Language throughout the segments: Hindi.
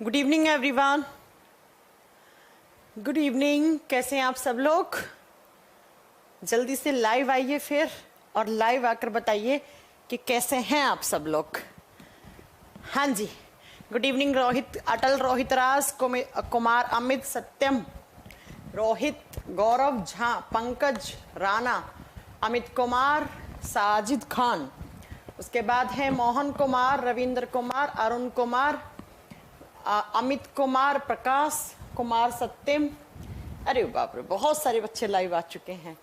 Good evening everyone. Good evening. कैसे हैं आप सब लोग? जल्दी से लाइव आइए फिर और लाइव आकर बताइए कि कैसे हैं आप सब लोग। हाँ जी, गुड इवनिंग रोहित, अटल, रोहित राज, कुमार, अमित, सत्यम, रोहित, गौरव झा, पंकज राणा, अमित कुमार, साजिद खान, उसके बाद है मोहन कुमार, रविंद्र कुमार, अरुण कुमार, अमित कुमार, प्रकाश कुमार, सत्यम। अरे बाप रे, बहुत सारे बच्चे लाइव आ चुके हैं।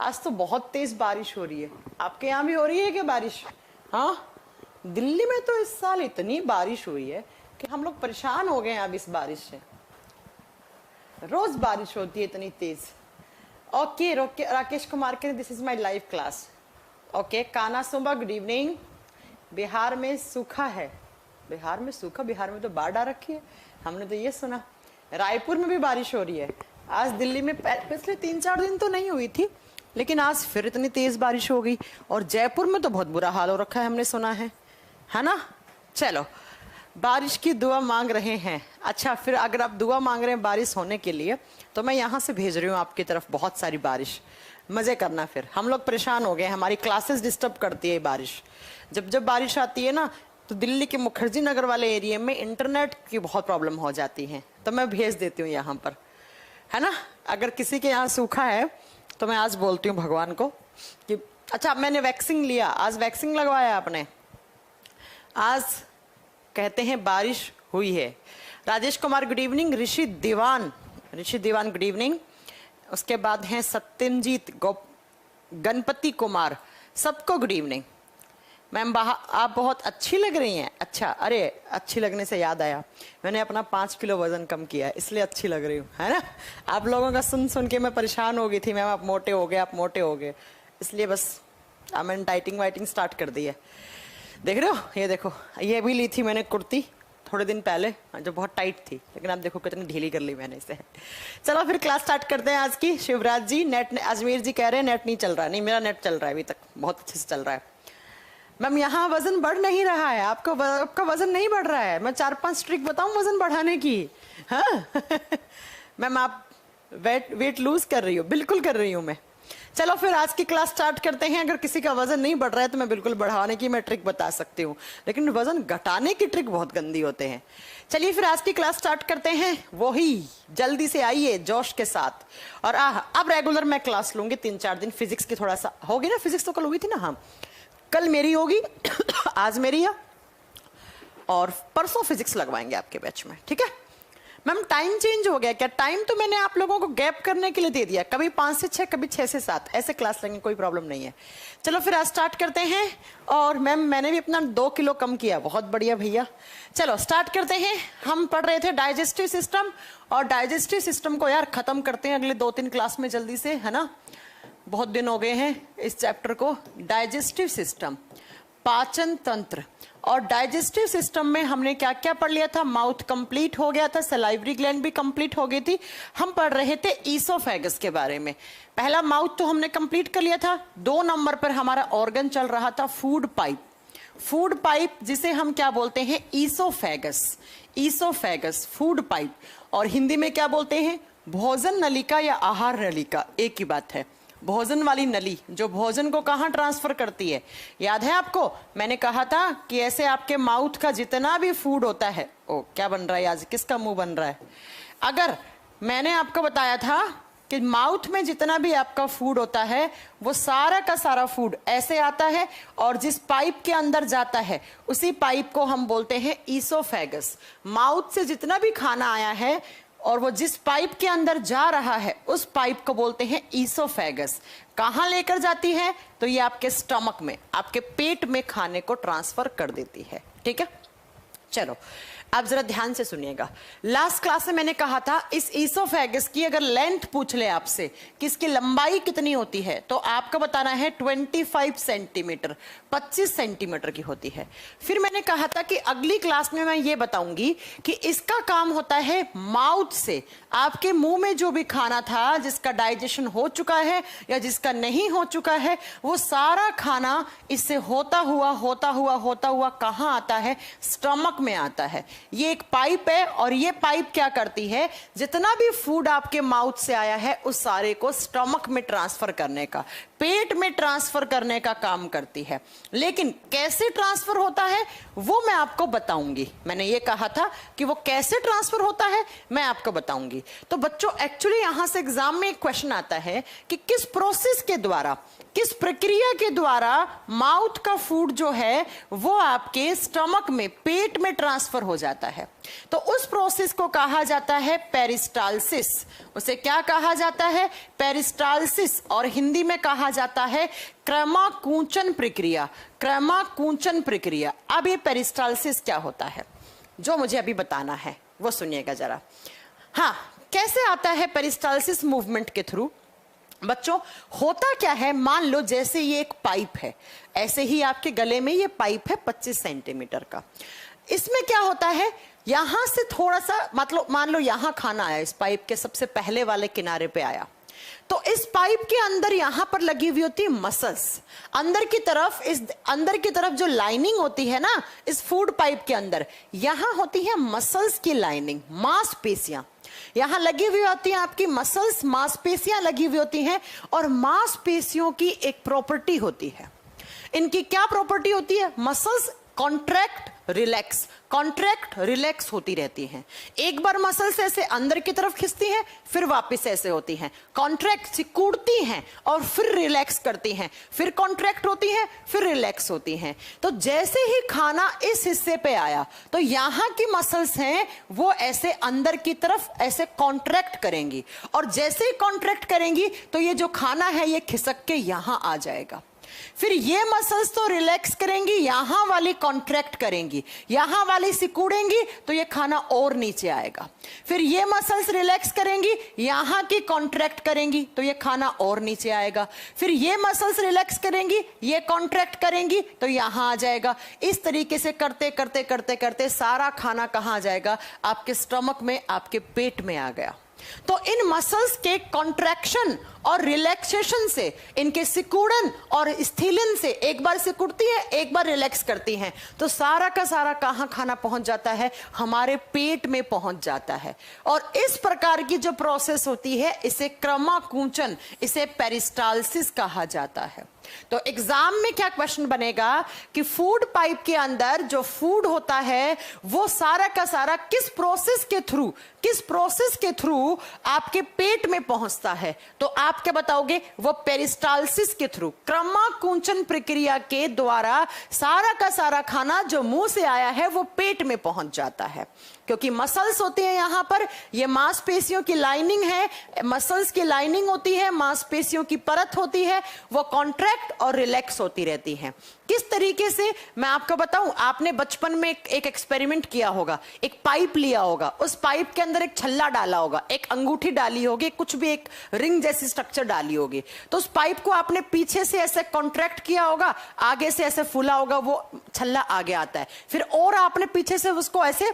आज तो बहुत तेज बारिश हो रही है। आपके यहाँ भी हो रही है क्या बारिश? हाँ, दिल्ली में तो इस साल इतनी बारिश हुई है कि हम लोग परेशान हो गए हैं अब इस बारिश से। रोज बारिश होती है इतनी तेज। ओके, राकेश कुमार के this is my live class. Okay, काना सुबह, गुड इवनिंग। बिहार में सूखा है। बिहार में सूखा? बिहार में तो बाढ़ आ रखी है, हमने तो ये सुना। रायपुर में भी बारिश हो रही है। आज दिल्ली में पिछले 3-4 दिन तो नहीं हुई थी, लेकिन आज फिर इतनी तेज बारिश हो गई। और जयपुर में तो बहुत बुरा हाल हो रखा है, हमने सुना है ना। चलो, बारिश की दुआ मांग रहे हैं। अच्छा, फिर अगर आप दुआ मांग रहे हैं बारिश होने के लिए, तो मैं यहाँ से भेज रही हूँ आपकी तरफ बहुत सारी बारिश। मजे करना। फिर हम लोग परेशान हो गए, हमारी क्लासेस डिस्टर्ब करती है बारिश। जब बारिश आती है ना, तो दिल्ली के मुखर्जी नगर वाले एरिया में इंटरनेट की बहुत प्रॉब्लम हो जाती है, तो मैं भेज देती हूँ यहाँ पर, है ना। अगर किसी के यहाँ सूखा है तो मैं आज बोलती हूँ भगवान को कि अच्छा, मैंने वैक्सीन लिया, आज वैक्सीन लगवाया आपने, आज कहते हैं बारिश हुई है। Rajesh Kumar good evening. Rishi Diwan good evening. उसके बाद हैं सत्यनजीत, गणपति कुमार, सबको गुड इवनिंग। मैम आप बहुत अच्छी लग रही हैं। अच्छा, अरे अच्छी लगने से याद आया, मैंने अपना 5 किलो वजन कम किया है, इसलिए अच्छी लग रही हूँ, है ना। आप लोगों का सुन के मैं परेशान हो गई थी, मैम आप मोटे हो गए, इसलिए बस मैंने डाइटिंग वाइटिंग स्टार्ट कर दी है। देख रहे हो, ये देखो, ये भी ली थी मैंने कुर्ती थोड़े दिन पहले, जो बहुत टाइट थी, लेकिन आप देखो कितनी ढीली कर ली मैंने इसे। चलो फिर क्लास स्टार्ट करते हैं आज की। शिवराज जी, नेट, अजमेर जी कह रहे हैं नेट नहीं चल रहा। नहीं, मेरा नेट चल रहा है, अभी तक बहुत अच्छे से चल रहा है। मैम यहाँ वजन बढ़ नहीं रहा है, आपका वजन नहीं बढ़ रहा है। मैं 4-5 ट्रिक बताऊं वजन बढ़ाने की? हाँ मैम आप वेट लूज कर रही हो? बिल्कुल कर रही हूँ मैं। चलो फिर आज की क्लास स्टार्ट करते हैं। अगर किसी का वजन नहीं बढ़ रहा है तो मैं बिल्कुल बढ़ाने की मैं ट्रिक बता सकती हूँ, लेकिन वजन घटाने की ट्रिक बहुत गंदी होते हैं। चलिए फिर आज की क्लास स्टार्ट करते हैं। वही जल्दी से आइए जोश के साथ। और अब रेगुलर मैं क्लास लूंगी 3-4 दिन। फिजिक्स की थोड़ा सा होगी ना, फिजिक्स तो कल हुई थी ना। हाँ, कल मेरी होगी आज मेरी है, और परसों फिजिक्स लगवाएंगे आपके बैच में, ठीक है। मैम टाइम चेंज हो गया क्या? टाइम तो मैंने आप लोगों को गैप करने के लिए दे दिया, कभी 5 से 6, कभी 6 से 7 ऐसे क्लास लेंगे, कोई प्रॉब्लम नहीं है। चलो फिर आज स्टार्ट करते हैं। और मैम मैंने भी अपना 2 किलो कम किया, बहुत बढ़िया भैया। चलो स्टार्ट करते हैं। हम पढ़ रहे थे डाइजेस्टिव सिस्टम, और डाइजेस्टिव सिस्टम को यार खत्म करते हैं अगले 2-3 क्लास में जल्दी से, है ना। बहुत दिन हो गए हैं इस चैप्टर को। डाइजेस्टिव सिस्टम, पाचन तंत्र। और डाइजेस्टिव सिस्टम में हमने क्या क्या पढ़ लिया था? माउथ कंप्लीट हो गया था, सलाइवरी ग्लैंड भी कंप्लीट हो गई थी। हम पढ़ रहे थे ईसोफेगस के बारे में। पहला माउथ तो हमने कंप्लीट कर लिया था। 2 नंबर पर हमारा ऑर्गन चल रहा था फूड पाइप। फूड पाइप जिसे हम क्या बोलते हैं? Oesophagus food pipe. और हिंदी में क्या बोलते हैं? भोजन नलिका या आहार नलिका, एक ही बात है। भोजन वाली नली जो भोजन को कहाँ ट्रांसफर करती है, याद है आपको? मैंने कहा था कि ऐसे आपके माउथ का जितना भी फूड होता है, ओ क्या बन रहा है आज, किसका मुंह बन रहा है? अगर मैंने आपको बताया था कि माउथ में जितना भी आपका फूड होता है, वो सारा का सारा फूड ऐसे आता है, और जिस पाइप के अंदर जाता है उसी पाइप को हम बोलते हैं ईसोफेगस। माउथ से जितना भी खाना आया है और वो जिस पाइप के अंदर जा रहा है, उस पाइप को बोलते हैं ईसोफेगस। कहाँ लेकर जाती है? तो ये आपके स्टमक में, आपके पेट में खाने को ट्रांसफर कर देती है, ठीक है। चलो आप जरा ध्यान से सुनिएगा। लास्ट क्लास में मैंने कहा था इस ईसोफेगस की अगर लेंथ पूछ ले आपसे कि इसकी लंबाई कितनी होती है, तो आपको बताना है 25 सेंटीमीटर, 25 सेंटीमीटर की होती है। फिर मैंने कहा था कि अगली क्लास में मैं ये बताऊंगी कि इसका काम होता है माउथ से, आपके मुंह में जो भी खाना था, जिसका डाइजेशन हो चुका है या जिसका नहीं हो चुका है, वो सारा खाना इससे होता हुआ कहाँ आता है? स्टमक में आता है। ये एक पाइप है और ये पाइप क्या करती है, जितना भी फूड आपके माउथ से आया है उस सारे को स्टमक में ट्रांसफर करने का, पेट में ट्रांसफर करने का काम करती है। लेकिन कैसे ट्रांसफर होता है वो मैं आपको बताऊंगी। मैंने ये कहा था कि वो कैसे ट्रांसफर होता है मैं आपको बताऊंगी। तो बच्चों एक्चुअली यहां से एग्जाम में एक क्वेश्चन आता है कि किस प्रोसेस के द्वारा, किस प्रक्रिया के द्वारा माउथ का फूड जो है वो आपके स्टमक में, पेट में ट्रांसफर हो जाता है। तो उस प्रोसेस को कहा जाता है पेरिस्टालसिस। उसे क्या कहा जाता है, पेरिस्टालसिस, और हिंदी में कहा जाता है क्रमाकुंचन प्रक्रिया। क्रमाकुंचन प्रक्रिया। अब ये पेरिस्टालसिस क्या होता है जो मुझे अभी बताना है वो सुनिएगा जरा। हाँ, कैसे आता है पेरिस्टालसिस मूवमेंट के थ्रू। बच्चों होता क्या है, मान लो जैसे ये एक पाइप है, ऐसे ही आपके गले में ये पाइप है 25 सेंटीमीटर का। इसमें क्या होता है, यहां से थोड़ा सा, मतलब मान लो यहां खाना आया, इस पाइप के सबसे पहले वाले किनारे पे आया, तो इस पाइप के अंदर यहां पर लगी हुई होती है मसल्स। अंदर की तरफ, इस अंदर की तरफ जो लाइनिंग होती है ना इस फूड पाइप के अंदर, यहां होती है मसल्स की लाइनिंग, मांसपेशियां यहां लगी हुई होती हैं आपकी मसल्स, मांसपेशियां लगी हुई होती हैं। और मांसपेशियों की एक प्रॉपर्टी होती है, इनकी क्या प्रॉपर्टी होती है, muscles contract relax, contract relax होती रहती हैं। एक बार मसल्स ऐसे अंदर की तरफ खिंचती हैं, फिर वापस ऐसे होती हैं, कॉन्ट्रैक्ट सिकुड़ती हैं और फिर रिलैक्स करती हैं, फिर कॉन्ट्रैक्ट होती हैं, फिर रिलैक्स होती हैं। तो जैसे ही खाना इस हिस्से पे आया तो यहां की मसल्स हैं वो ऐसे अंदर की तरफ ऐसे कॉन्ट्रैक्ट करेंगी, और जैसे ही कॉन्ट्रैक्ट करेंगी तो ये जो खाना है ये खिसक के यहां आ जाएगा। फिर ये मसल्स तो रिलैक्स करेंगी, यहां वाली कॉन्ट्रैक्ट करेंगी, यहां वाली सिकुड़ेंगी तो ये खाना और नीचे आएगा। फिर ये मसल्स रिलैक्स करेंगी, यहां की कॉन्ट्रैक्ट करेंगी तो ये खाना और नीचे आएगा। फिर ये मसल्स रिलैक्स करेंगी, ये कॉन्ट्रैक्ट करेंगी तो यहां आ जाएगा। इस तरीके से करते करते करते करते सारा खाना कहां आ जाएगा, आपके स्टमक में, आपके पेट में आ गया। तो इन मसल्स के कॉन्ट्रैक्शन और रिलैक्सेशन से, इनके सिकुड़न और स्थिलन से, एक बार सिकुड़ती है एक बार रिलैक्स करती हैं, तो सारा का सारा कहां खाना पहुंच जाता है, हमारे पेट में पहुंच जाता है। और इस प्रकार की जो प्रोसेस होती है इसे क्रमाकुंचन, इसे पेरिस्टालसिस कहा जाता है। तो एग्जाम में क्या क्वेश्चन बनेगा कि फूड पाइप के अंदर जो फूड होता है वो सारा का सारा किस प्रोसेस के थ्रू, किस प्रोसेस के थ्रू आपके पेट में पहुंचता है, तो आप क्या बताओगे, वो पेरिस्टालसिस के थ्रू, क्रमाकुंचन प्रक्रिया के द्वारा सारा का सारा खाना जो मुंह से आया है वो पेट में पहुंच जाता है। क्योंकि मसल्स होते हैं यहां पर, ये मांसपेशियों की लाइनिंग है, मसल्स की लाइनिंग होती है, मांसपेशियों की परत होती है, वो कॉन्ट्रैक्ट और रिलैक्स होती रहती है। किस तरीके से मैं आपको बताऊं, आपने बचपन में एक एक्सपेरिमेंट किया होगा, एक पाइप लिया होगा, उस पाइप के अंदर एक छल्ला डाला होगा, एक अंगूठी डाली होगी, कुछ भी एक रिंग जैसी स्ट्रक्चर डाली होगी, तो उस पाइप को आपने पीछे से ऐसे कॉन्ट्रैक्ट किया होगा, आगे से ऐसे फूला होगा, वो छल्ला आगे आता है। फिर और आपने पीछे से उसको ऐसे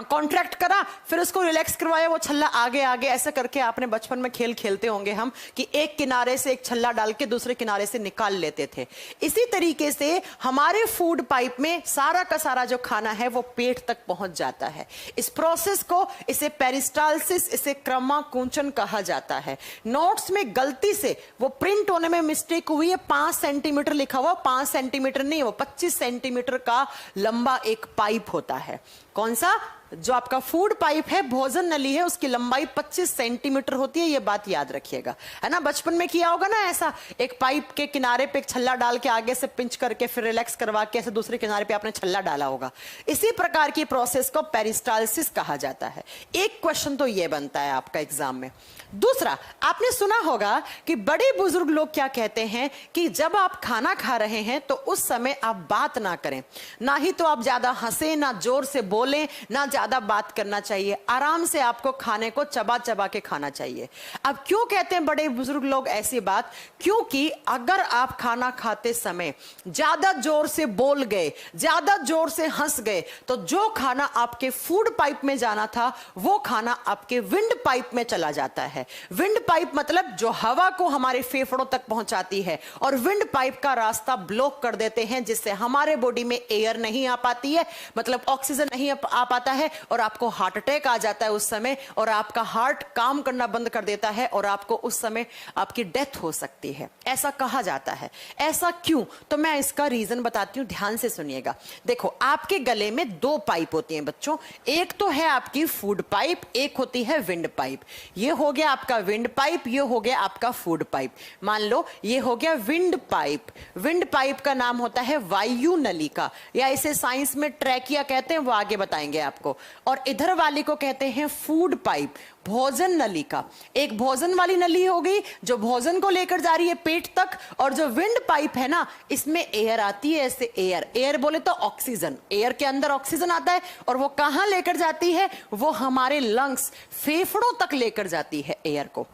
कॉन्ट्रैक्ट करा, फिर उसको रिलैक्स करवाया, वो छल्ला आगे आगे, ऐसा करके आपने बचपन में खेल खेलते होंगे हम कि एक किनारे से एक छल्ला डाल के दूसरे किनारे से निकाल लेते थे। इसी तरीके से हमारे फूड पाइप में सारा का सारा जो खाना है वो पेट तक पहुंच जाता है। इस प्रोसेस को, इसे पेरिस्टालसिस, इसे क्रमाकुंचन कहा जाता है। नोट्स में गलती से वो प्रिंट होने में मिस्टेक हुई है, 5 सेंटीमीटर लिखा हुआ, 5 सेंटीमीटर नहीं, वो 25 सेंटीमीटर का लंबा एक पाइप होता है। कौन सा, जो आपका फूड पाइप है, भोजन नली है, उसकी लंबाई 25 सेंटीमीटर होती है, ये बात याद रखिएगा, है ना। बचपन में किया होगा ना ऐसा, एक पाइप के किनारे पे एक छल्ला डाल के आगे से पिंच करके फिर रिलैक्स करवा के ऐसे दूसरे किनारे पे आपने छल्ला डाला होगा। इसी प्रकार की प्रोसेस को पेरिस्टालसिस कहा जाता है। एक क्वेश्चन तो ये बनता है आपका एग्जाम में। दूसरा, आपने सुना होगा कि बड़े बुजुर्ग लोग क्या कहते हैं कि जब आप खाना खा रहे हैं तो उस समय आप बात ना करें, ना ही तो आप ज्यादा हंसे, ना जोर से बोलें, ना ज्यादा बात करना चाहिए, आराम से आपको खाने को चबा चबा के खाना चाहिए। अब क्यों कहते हैं बड़े बुजुर्ग लोग ऐसी बात? क्योंकि अगर आप खाना खाते समय ज्यादा जोर से बोल गए, ज्यादा जोर से हंस गए, तो जो खाना आपके फूड पाइप में जाना था वो खाना आपके विंड पाइप में चला जाता है। विंड पाइप मतलब जो हवा को हमारे फेफड़ों तक पहुंचाती है, और विंड पाइप का रास्ता ब्लॉक कर देते हैं, जिससे हमारे बॉडी में एयर नहीं आ पाती है, मतलब ऑक्सीजन नहीं आ पाता है, और आपको हार्ट अटैक आ जाता है उस समय, और आपका हार्ट काम करना बंद कर देता है, और आपको उस समय आपकी डेथ हो सकती है, ऐसा कहा जाता है। ऐसा क्यों? तो मैं इसका रीजन बताती हूं, ध्यान से सुनिएगा। देखो, आपके गले में दो पाइप होती हैं बच्चों, एक तो है आपकी फूड पाइप, एक होती है विंड पाइप। ये हो गया आपका विंड पाइप, ये हो गया आपका फूड पाइप। मान लो ये हो गया विंड पाइप। विंड पाइप का नाम होता है वायु नलिका, या इसे साइंस में ट्रैकिया कहते हैं, वो आगे बताएंगे आपको। और इधर वाली को कहते हैं फूड पाइप, भोजन नलिका। एक भोजन वाली नली हो गई जो भोजन को लेकर जा रही है पेट तक, और जो विंड पाइप है ना, इसमें एयर आती है, ऐसे एयर बोले तो ऑक्सीजन, एयर के अंदर ऑक्सीजन आता है, और वो कहां लेकर जाती है? वो हमारे लंग्स, फेफड़ों तक लेकर जाती है एयर को।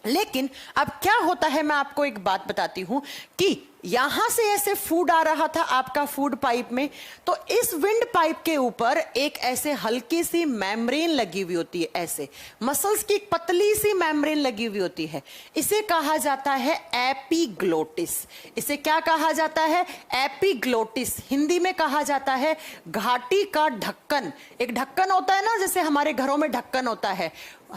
लेकिन अब क्या होता है, मैं आपको एक बात बताती हूं कि यहां से ऐसे फूड आ रहा था आपका फूड पाइप में, तो इस विंड पाइप के ऊपर एक ऐसे हल्की सी मेम्ब्रेन लगी हुई होती है, ऐसे मसल्स की पतली सी मेम्ब्रेन लगी हुई होती है। इसे कहा जाता है एपिग्लोटिस। इसे क्या कहा जाता है? एपिग्लोटिस। हिंदी में कहा जाता है घाटी का ढक्कन। एक ढक्कन होता है ना, जैसे हमारे घरों में ढक्कन होता है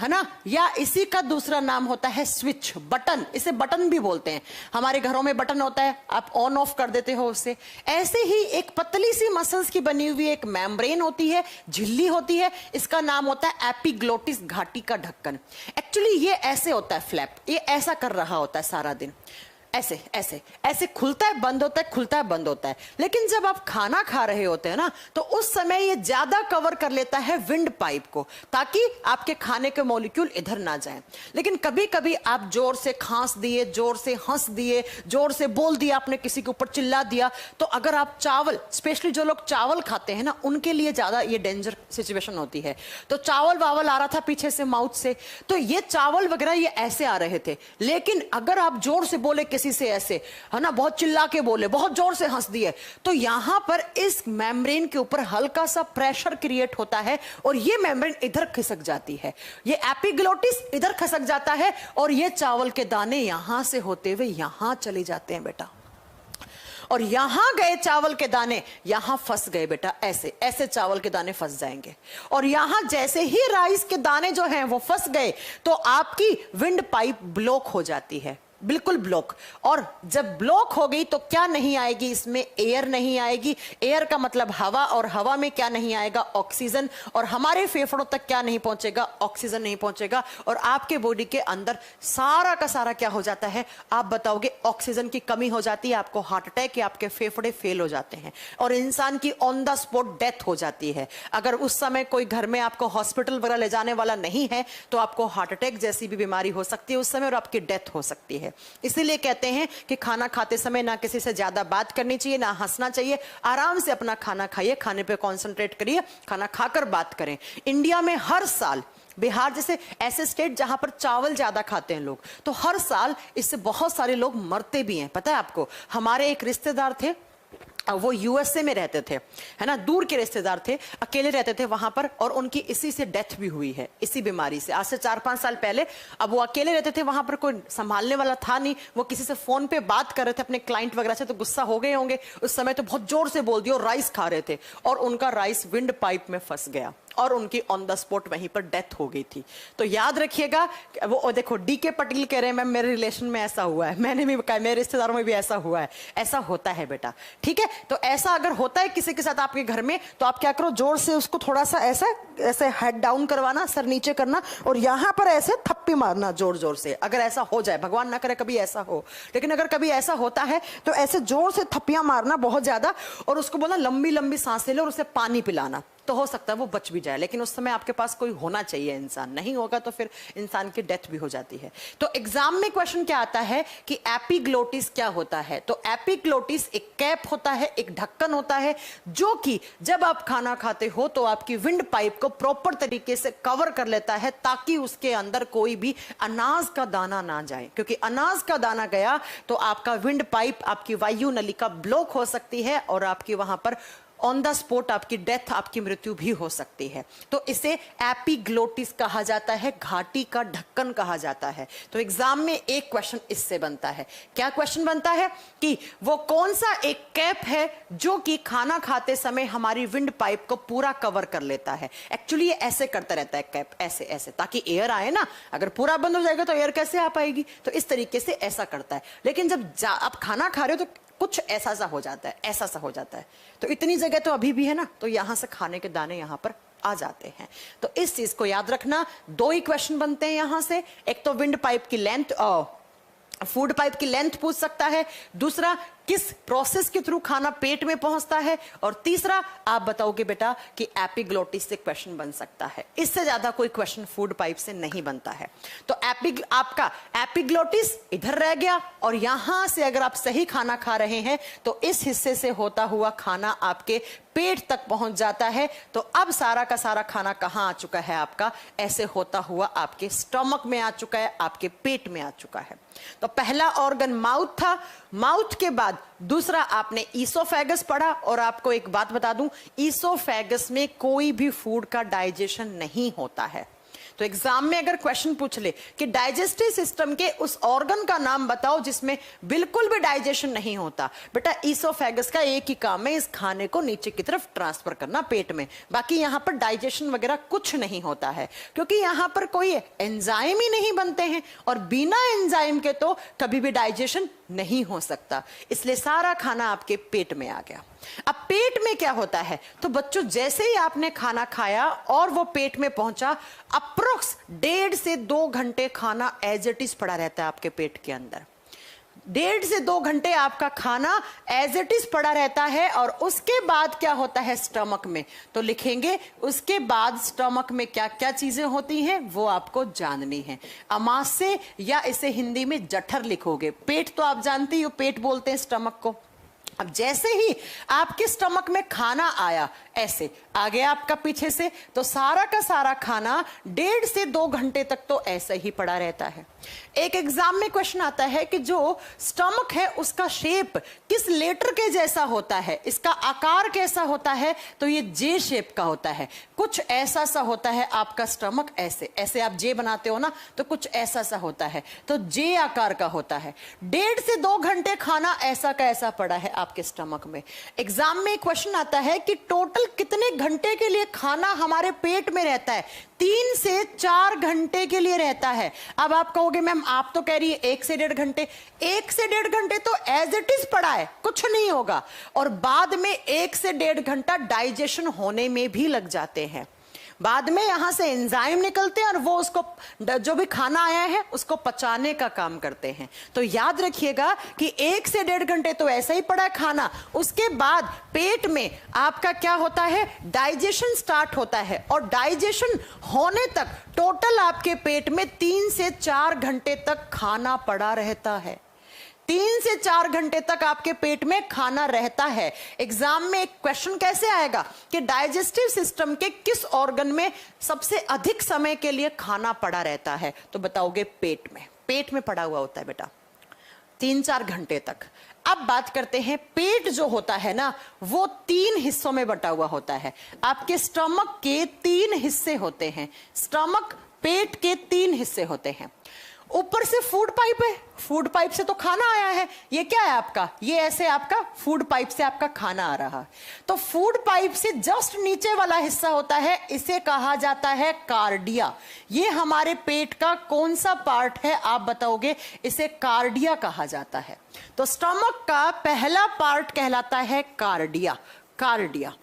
ना, या इसी का दूसरा नाम होता है स्विच, बटन। इसे बटन भी बोलते हैं। हमारे घरों में बटन होता है, आप ऑन ऑफ कर देते हो उससे। ऐसे ही एक पतली सी मसल्स की बनी हुई एक मेम्ब्रेन होती है, झिल्ली होती है, इसका नाम होता है एपिग्लोटिस, घाटी का ढक्कन। एक्चुअली ये ऐसे होता है फ्लैप, ये ऐसा कर रहा होता है सारा दिन, ऐसे ऐसे ऐसे खुलता है बंद होता है, खुलता है बंद होता है। लेकिन जब आप खाना खा रहे होते हैं ना, तो उस समय ये ज्यादा कवर कर लेता है विंड पाइप को, ताकि आपके खाने के मॉलिक्यूल इधर ना जाएं। लेकिन कभी कभी आप जोर से खांस दिए, जोर से हंस दिए, जोर से बोल दिया, आपने किसी के ऊपर चिल्ला दिया, तो अगर आप चावल, स्पेशली जो लोग चावल खाते हैं ना, उनके लिए ज्यादा ये डेंजर सिचुएशन होती है। तो चावल वावल आ रहा था पीछे से माउथ से, तो ये चावल वगैरह ये ऐसे आ रहे थे। लेकिन अगर आप जोर से बोले किसी से, ऐसे है ना, बहुत चिल्ला के बोले, बहुत जोर से हंस दिए, तो यहां पर इस मेम्ब्रेन के ऊपर हल्का सा प्रेशर क्रिएट होता है, और ये मेम्ब्रेन इधर खिसक जाती है, ये एपिग्लोटिस इधर खिसक जाता है, और ये चावल के दाने यहां से होते हुए यहां चले जाते हैं बेटा। और यहां गए चावल के दाने, यहां फंस गए बेटा, ऐसे ऐसे चावल के दाने फंस जाएंगे। और यहां जैसे ही राइस के दाने जो हैं वो फंस गए, तो आपकी विंड पाइप ब्लॉक हो जाती है, बिल्कुल ब्लॉक। और जब ब्लॉक हो गई तो क्या नहीं आएगी इसमें? एयर नहीं आएगी। एयर का मतलब हवा, और हवा में क्या नहीं आएगा? ऑक्सीजन। और हमारे फेफड़ों तक क्या नहीं पहुंचेगा? ऑक्सीजन नहीं पहुंचेगा। और आपके बॉडी के अंदर सारा का सारा क्या हो जाता है? आप बताओगे, ऑक्सीजन की कमी हो जाती है, आपको हार्ट अटैक या आपके फेफड़े फेल हो जाते हैं, और इंसान की ऑन द स्पॉट डेथ हो जाती है। अगर उस समय कोई घर में आपको हॉस्पिटल वगैरह ले जाने वाला नहीं है, तो आपको हार्ट अटैक जैसी भी बीमारी हो सकती है उस समय, और आपकी डेथ हो सकती है। इसीलिए कहते हैं कि खाना खाते समय ना किसी से ज्यादा बात करनी चाहिए, ना हंसना चाहिए, आराम से अपना खाना खाइए, खाने पे कंसंट्रेट करिए, खाना खाकर बात करें। इंडिया में हर साल, बिहार जैसे ऐसे स्टेट जहां पर चावल ज्यादा खाते हैं लोग, तो हर साल इससे बहुत सारे लोग मरते भी हैं। पता है आपको? हमारे एक रिश्तेदार थे, वो यूएसए में रहते थे, है ना, दूर के रिश्तेदार थे, अकेले रहते थे वहां पर, और उनकी इसी से डेथ भी हुई है, इसी बीमारी से, आज से 4-5 साल पहले। अब वो अकेले रहते थे वहां पर, कोई संभालने वाला था नहीं, वो किसी से फोन पे बात कर रहे थे अपने क्लाइंट वगैरह से, तो गुस्सा हो गए होंगे उस समय, तो बहुत जोर से बोल दिया, और राइस खा रहे थे, और उनका राइस विंड पाइप में फंस गया, और उनकी ऑन द स्पॉट वहीं पर डेथ हो गई थी। तो याद रखिएगा, वो देखो डीके पटेल कह रहे हैं मैम मेरे रिलेशन में ऐसा हुआ है, मैंने भी कहा मेरे रिश्तेदारों में भी ऐसा हुआ है। ऐसा होता है बेटा, ठीक है? तो ऐसा अगर होता है किसी के साथ आपके घर में, तो आप क्या करो, जोर से उसको थोड़ा सा ऐसा ऐसे हेड डाउन करवाना, सर नीचे करना, और यहां पर ऐसे थप्पी मारना जोर जोर से। अगर ऐसा हो जाए, भगवान ना करे कभी ऐसा हो, लेकिन अगर कभी ऐसा होता है तो ऐसे जोर से थप्पियां मारना बहुत ज्यादा, और उसको बोलना लंबी लंबी सांसें लो, और उसे पानी पिलाना। तो हो सकता है वो बच भी जाए, लेकिन उस समय आपके पास कोई होना चाहिए इंसान, नहीं होगा तो फिर इंसान की डेथ भी हो जाती है। तो एग्जाम में क्वेश्चन क्या आता है कि एपिग्लोटिस क्या होता है। तो एपिग्लोटिस एक कैप होता है, एक ढक्कन होता है, जो कि जब आप खाना खाते हो तो आपकी विंड पाइप को प्रॉपर तरीके से कवर कर लेता है, ताकि उसके अंदर कोई भी अनाज का दाना ना जाए, क्योंकि अनाज का दाना गया तो आपका विंड पाइप, आपकी वायु नलिका ब्लॉक हो सकती है और आपकी वहां पर ऑन द स्पॉट आपकी डेथ, आपकी मृत्यु भी हो सकती है। तो इसे एपिग्लोटिस कहा जाता है, घाटी का ढक्कन कहा जाता है। तो एग्जाम में एक क्वेश्चन इससे बनता है। क्या क्वेश्चन बनता है कि वो कौन सा एक कैप है जो कि खाना खाते समय हमारी विंड पाइप को पूरा कवर कर लेता है। एक्चुअली ये ऐसे करता रहता है कैप, ऐसे ऐसे, ताकि एयर आए ना, अगर पूरा बंद हो जाएगा तो एयर कैसे आ पाएगी, तो इस तरीके से ऐसा करता है। लेकिन जब आप खाना खा रहे हो तो कुछ ऐसा सा हो जाता है, ऐसा सा हो जाता है, तो इतनी जगह तो अभी भी है ना, तो यहां से खाने के दाने यहां पर आ जाते हैं। तो इस चीज को याद रखना। दो ही क्वेश्चन बनते हैं यहां से, एक तो विंड पाइप की लेंथ, फूड पाइप की लेंथ पूछ सकता है, दूसरा किस प्रोसेस के थ्रू खाना पेट में पहुंचता है, और तीसरा आप बताओगे बेटा कि एपिग्लोटिस से क्वेश्चन बन सकता है। इससे ज्यादा कोई क्वेश्चन फूड पाइप से नहीं बनता है। तो आपका एपिग्लोटिस इधर रह गया, और यहां से अगर आप सही खाना खा रहे हैं तो इस हिस्से से होता हुआ खाना आपके पेट तक पहुंच जाता है। तो अब सारा का सारा खाना कहां आ चुका है आपका, ऐसे होता हुआ आपके स्टमक में आ चुका है, आपके पेट में आ चुका है। तो पहला ऑर्गन माउथ था, माउथ के बाद दूसरा आपने ईसोफेगस पढ़ा, और आपको एक बात बता दूं, ईसोफेगस में कोई भी फूड का डाइजेशन नहीं होता है। तो एग्जाम में अगर क्वेश्चन पूछ ले कि डाइजेस्टिव सिस्टम के उस ऑर्गन का नाम बताओ जिसमें बिल्कुल भी डाइजेशन नहीं होता, बेटा ईसोफेगस का एक ही काम है, इस खाने को नीचे की तरफ ट्रांसफर करना पेट में। बाकी यहां पर डाइजेशन वगैरह कुछ नहीं होता है, क्योंकि यहां पर कोई एंजाइम ही नहीं बनते हैं, और बिना एंजाइम के तो कभी भी डाइजेशन नहीं हो सकता। इसलिए सारा खाना आपके पेट में आ गया। अब पेट में क्या होता है, तो बच्चों जैसे ही आपने खाना खाया और वो पेट में पहुंचा, अप्रोक्स 1.5 से 2 घंटे खाना एज इट इज पड़ा रहता है आपके पेट के अंदर। 1.5 से 2 घंटे आपका खाना एज इट इज पड़ा रहता है, और उसके बाद क्या होता है स्टमक में, तो लिखेंगे उसके बाद स्टमक में क्या क्या चीजें होती हैं वो आपको जाननी है। अमाशय, या इसे हिंदी में जठर लिखोगे। पेट तो आप जानती हो, पेट बोलते हैं स्टमक को। अब जैसे ही आपके स्टमक में खाना आया, ऐसे आ गया आपका पीछे से, तो सारा का सारा खाना 1.5 से 2 घंटे तक तो ऐसे ही पड़ा रहता है। एक एग्जाम में क्वेश्चन आता है कि जो स्टमक है उसका शेप किस लेटर के जैसा होता है, इसका आकार कैसा होता है, तो ये जे शेप का होता है। कुछ ऐसा सा होता है आपका स्टमक, ऐसे ऐसे आप जे बनाते हो ना, तो कुछ ऐसा सा होता है, तो जे आकार का होता है। 1.5 से 2 घंटे खाना ऐसा का ऐसा पड़ा है आपके स्टमक में। एग्जाम में क्वेश्चन आता है कि टोटल कितने घंटे के लिए खाना हमारे पेट में रहता है, 3 से 4 घंटे के लिए रहता है। अब आप कहोगे मैम आप तो कह रही है 1 से 1.5 घंटे, 1 से 1.5 घंटे तो एज इट इज पड़ा है, कुछ नहीं होगा, और बाद में 1 से 1.5 घंटा डाइजेशन होने में भी लग जाते हैं। बाद में यहां से एंजाइम निकलते हैं और वो उसको, जो भी खाना आया है उसको पचाने का काम करते हैं। तो याद रखिएगा कि 1 से 1.5 घंटे तो ऐसा ही पड़ा है खाना, उसके बाद पेट में आपका क्या होता है, डाइजेशन स्टार्ट होता है, और डाइजेशन होने तक टोटल आपके पेट में 3 से 4 घंटे तक खाना पड़ा रहता है। 3 से 4 घंटे तक आपके पेट में खाना रहता है। एग्जाम में एक क्वेश्चन कैसे आएगा कि डाइजेस्टिव सिस्टम के किस ऑर्गन में सबसे अधिक समय के लिए खाना पड़ा रहता है, तो बताओगे पेट में। पेट में पड़ा हुआ होता है बेटा 3-4 घंटे तक। अब बात करते हैं, पेट जो होता है ना वो 3 हिस्सों में बटा हुआ होता है। आपके स्टमक के 3 हिस्से होते हैं, स्टमक पेट के 3 हिस्से होते हैं। ऊपर से फूड पाइप है, फूड पाइप से तो खाना आया है, ये क्या है आपका, ये ऐसे आपका फूड पाइप से आपका खाना आ रहा है। तो फूड पाइप से जस्ट नीचे वाला हिस्सा होता है, इसे कहा जाता है कार्डिया। ये हमारे पेट का कौन सा पार्ट है आप बताओगे, इसे कार्डिया कहा जाता है। तो स्टमक का पहला पार्ट कहलाता है कार्डिया, कार्डिया।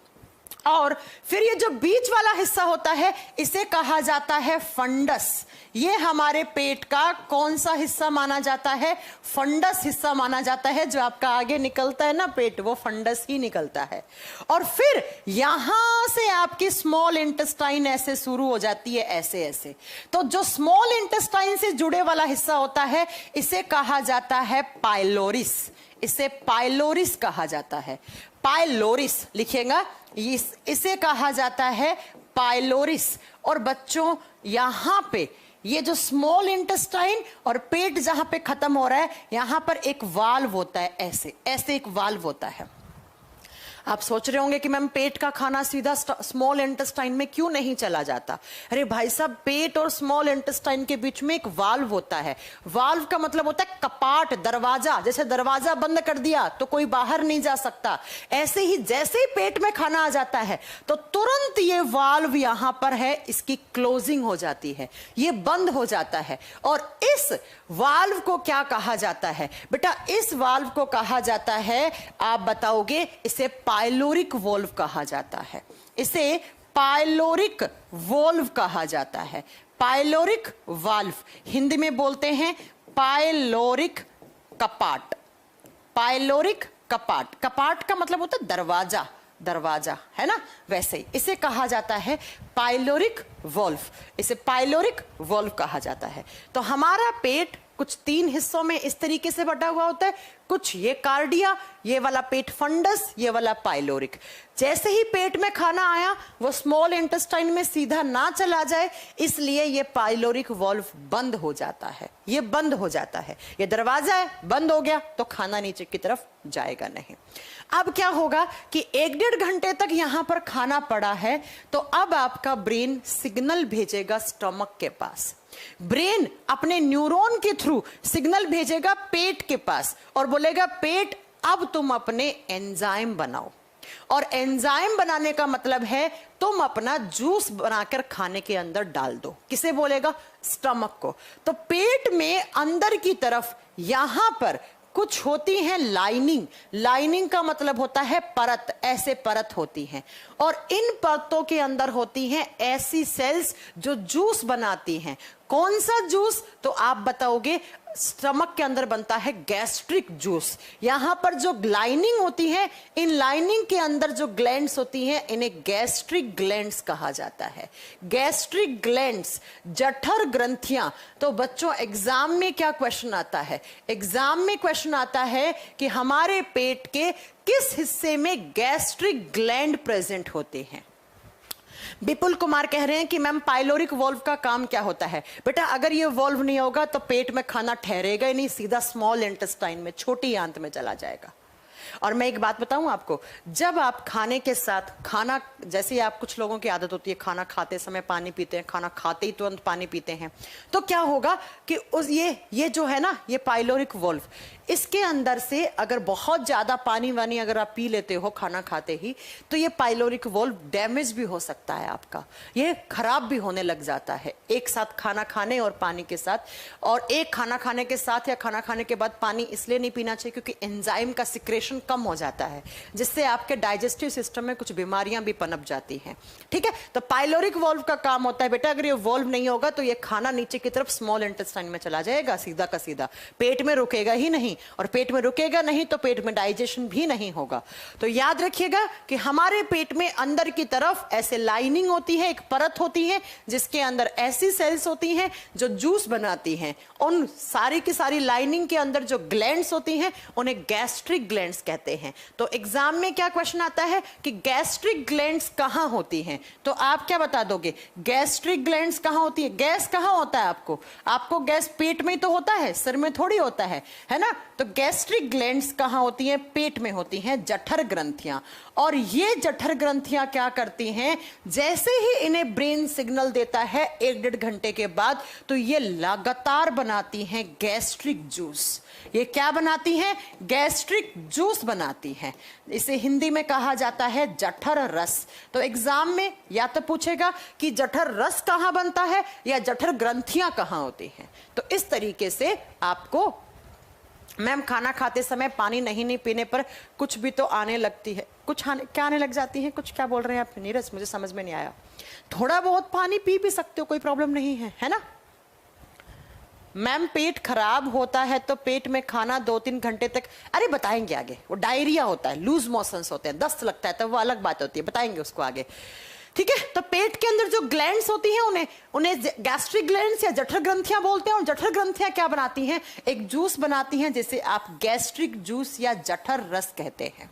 और फिर ये जो बीच वाला हिस्सा होता है इसे कहा जाता है फंडस। ये हमारे पेट का कौन सा हिस्सा माना जाता है? फंडस हिस्सा माना जाता है। जो आपका आगे निकलता है ना पेट, वो फंडस ही निकलता है। और फिर यहां से आपकी स्मॉल इंटेस्टाइन ऐसे शुरू हो जाती है, ऐसे ऐसे। तो जो स्मॉल इंटेस्टाइन से जुड़े वाला हिस्सा होता है इसे कहा जाता है पाइलोरिस। इसे पाइलोरिस कहा जाता है। पाइलोरिस लिखिएगा, इसे कहा जाता है पाइलोरिस। और बच्चों यहां पे ये जो स्मॉल इंटेस्टाइन और पेट जहां पे खत्म हो रहा है, यहां पर एक वाल्व होता है, ऐसे ऐसे एक वाल्व होता है। आप सोच रहे होंगे कि मैम पेट का खाना सीधा स्मॉल इंटेस्टाइन में क्यों नहीं चला जाता? अरे भाई साहब, पेट और स्मॉल इंटेस्टाइन के बीच में एक वाल्व होता है। वाल्व का मतलब होता है कपाट, दरवाजा। जैसे दरवाजा बंद कर दिया तो कोई बाहर नहीं जा सकता, ऐसे ही जैसे ही पेट में खाना आ जाता है तो तुरंत ये वाल्व यहां पर है, इसकी क्लोजिंग हो जाती है, ये बंद हो जाता है। और इस वाल्व को क्या कहा जाता है बेटा? इस वाल्व को कहा जाता है, आप बताओगे, इसे पाइलोरिक वोल्व कहा जाता है। इसे पाइलोरिक वोल्व कहा जाता है। पाइलोरिक वाल्व, हिंदी में बोलते हैं पाइलोरिक कपाट। पाइलोरिक कपाट, कपाट का मतलब होता है दरवाजा, दरवाजा है ना, वैसे ही इसे कहा जाता है पाइलोरिक वोल्व। इसे पाइलोरिक वोल्व कहा जाता है। तो हमारा पेट कुछ 3 हिस्सों में इस तरीके से बटा हुआ होता है, कुछ ये कार्डिया, ये वाला पेट फंडस, ये वाला पाइलोरिक। जैसे ही पेट में खाना आया वो स्मॉल इंटेस्टाइन में सीधा ना चला जाए, इसलिए ये पाइलोरिक वॉल्व बंद हो जाता है, ये बंद हो जाता है। ये दरवाजा है, बंद हो गया तो खाना नीचे की तरफ जाएगा नहीं। अब क्या होगा कि 1-1.5 घंटे तक यहां पर खाना पड़ा है, तो अब आपका ब्रेन सिग्नल भेजेगा स्टमक के पास। ब्रेन अपने न्यूरॉन के थ्रू सिग्नल भेजेगा पेट के पास और बोलेगा, पेट अब तुम अपने एंजाइम बनाओ। और एंजाइम बनाने का मतलब है तुम अपना जूस बनाकर खाने के अंदर डाल दो। किसे बोलेगा? स्टमक को। तो पेट में अंदर की तरफ यहां पर कुछ होती हैं लाइनिंग। लाइनिंग का मतलब होता है परत, ऐसे परत होती हैं। और इन परतों के अंदर होती हैं ऐसी सेल्स जो जूस बनाती हैं। कौन सा जूस? तो आप बताओगे, स्टमक के अंदर बनता है गैस्ट्रिक जूस। यहां पर जो लाइनिंग होती है, इन लाइनिंग के अंदर जो ग्लैंड्स होती हैं, इन्हें गैस्ट्रिक ग्लैंड्स कहा जाता है। गैस्ट्रिक ग्लैंड्स, जठर ग्रंथियां। तो बच्चों एग्जाम में क्या क्वेश्चन आता है? एग्जाम में क्वेश्चन आता है कि हमारे पेट के किस हिस्से में गैस्ट्रिक ग्लैंड प्रेजेंट होते हैं। विपुल कुमार कह रहे हैं कि मैम पाइलोरिक वॉल्व का काम क्या होता है? बेटा अगर ये वॉल्व नहीं होगा तो पेट में खाना ठहरेगा ही नहीं, सीधा स्मॉल इंटेस्टाइन में, छोटी आंत में चला जाएगा। और मैं एक बात बताऊं आपको, जब आप खाने के साथ खाना, जैसे आप कुछ लोगों की आदत होती है खाना खाते समय पानी पीते हैं, खाना खाते ही तुरंत पानी पीते हैं, तो क्या होगा कि उस ये जो है ना, ये पाइलोरिक वॉल्व, इसके अंदर से अगर बहुत ज्यादा पानी वानी अगर आप पी लेते हो खाना खाते ही, तो ये पाइलोरिक वॉल्व डैमेज भी हो सकता है आपका, ये खराब भी होने लग जाता है एक साथ खाना खाने और पानी के साथ। और एक खाना खाने के साथ या खाना खाने के बाद पानी इसलिए नहीं पीना चाहिए क्योंकि एंजाइम का सिक्रेशन कम हो जाता है, जिससे आपके डाइजेस्टिव सिस्टम में कुछ बीमारियां भी पनप जाती हैं। ठीक है, तो पाइलोरिक वॉल्व का काम होता है बेटा, अगर ये वॉल्व नहीं होगा तो ये खाना नीचे की तरफ स्मॉल इंटेस्टाइन में चला जाएगा, सीधा का सीधा, पेट में रुकेगा ही नहीं। और पेट में रुकेगा नहीं तो पेट में डाइजेशन भी नहीं होगा। तो याद रखिएगा कि हमारे पेट में अंदर की तरफ ऐसे लाइनिंग होती है, एक परत होती है जिसके अंदर ऐसी सेल्स होती हैं जो जूस बनाती हैं। उन सारी की सारी लाइनिंग के अंदर जो ग्लैंड्स होती हैं उन्हें गैस्ट्रिक ग्लैंड्स कहते हैं। तो एग्जाम में क्या क्वेश्चन आता है कि गैस्ट्रिक ग्लैंड्स कहां होती हैं, तो आप क्या बता दोगे? गैस्ट्रिक ग्लैंड्स कहां होती है? गैस कहां होता है आपको गैस पेट में ही तो होता है, सिर में थोड़ी होता है ना। तो गैस्ट्रिक ग्लैंड्स कहां होती हैं? पेट में होती हैं, जठर ग्रंथियां। और ये जठर ग्रंथियां क्या करती हैं, जैसे ही इन्हें ब्रेन सिग्नल देता है 1-1.5 घंटे के बाद, तो ये लगातार बनाती हैं गैस्ट्रिक जूस। ये क्या बनाती हैं? गैस्ट्रिक जूस बनाती हैं। इसे हिंदी में कहा जाता है जठर रस। तो एग्जाम में या तो पूछेगा कि जठर रस कहां बनता है या जठर ग्रंथियां कहां होती हैं। तो इस तरीके से आपको मैम खाना खाते समय पानी नहीं पीने पर कुछ भी तो आने लगती है, क्या आने लग जाती है, कुछ क्या बोल रहे हैं आप नीरज, मुझे समझ में नहीं आया। थोड़ा बहुत पानी पी भी सकते हो, कोई प्रॉब्लम नहीं है ना। मैम पेट खराब होता है तो पेट में खाना 2-3 घंटे तक, अरे बताएंगे आगे। वो डायरिया होता है, लूज मोशंस होते हैं, दस्त लगता है, तो वो अलग बात होती है, बताएंगे उसको आगे, ठीक है। तो पेट के अंदर जो ग्लैंड्स होती हैं उन्हें गैस्ट्रिक ग्लैंड्स या जठर ग्रंथियां बोलते हैं। और जठर ग्रंथियां क्या बनाती हैं, एक जूस बनाती हैं जिसे आप गैस्ट्रिक जूस या जठर रस कहते हैं।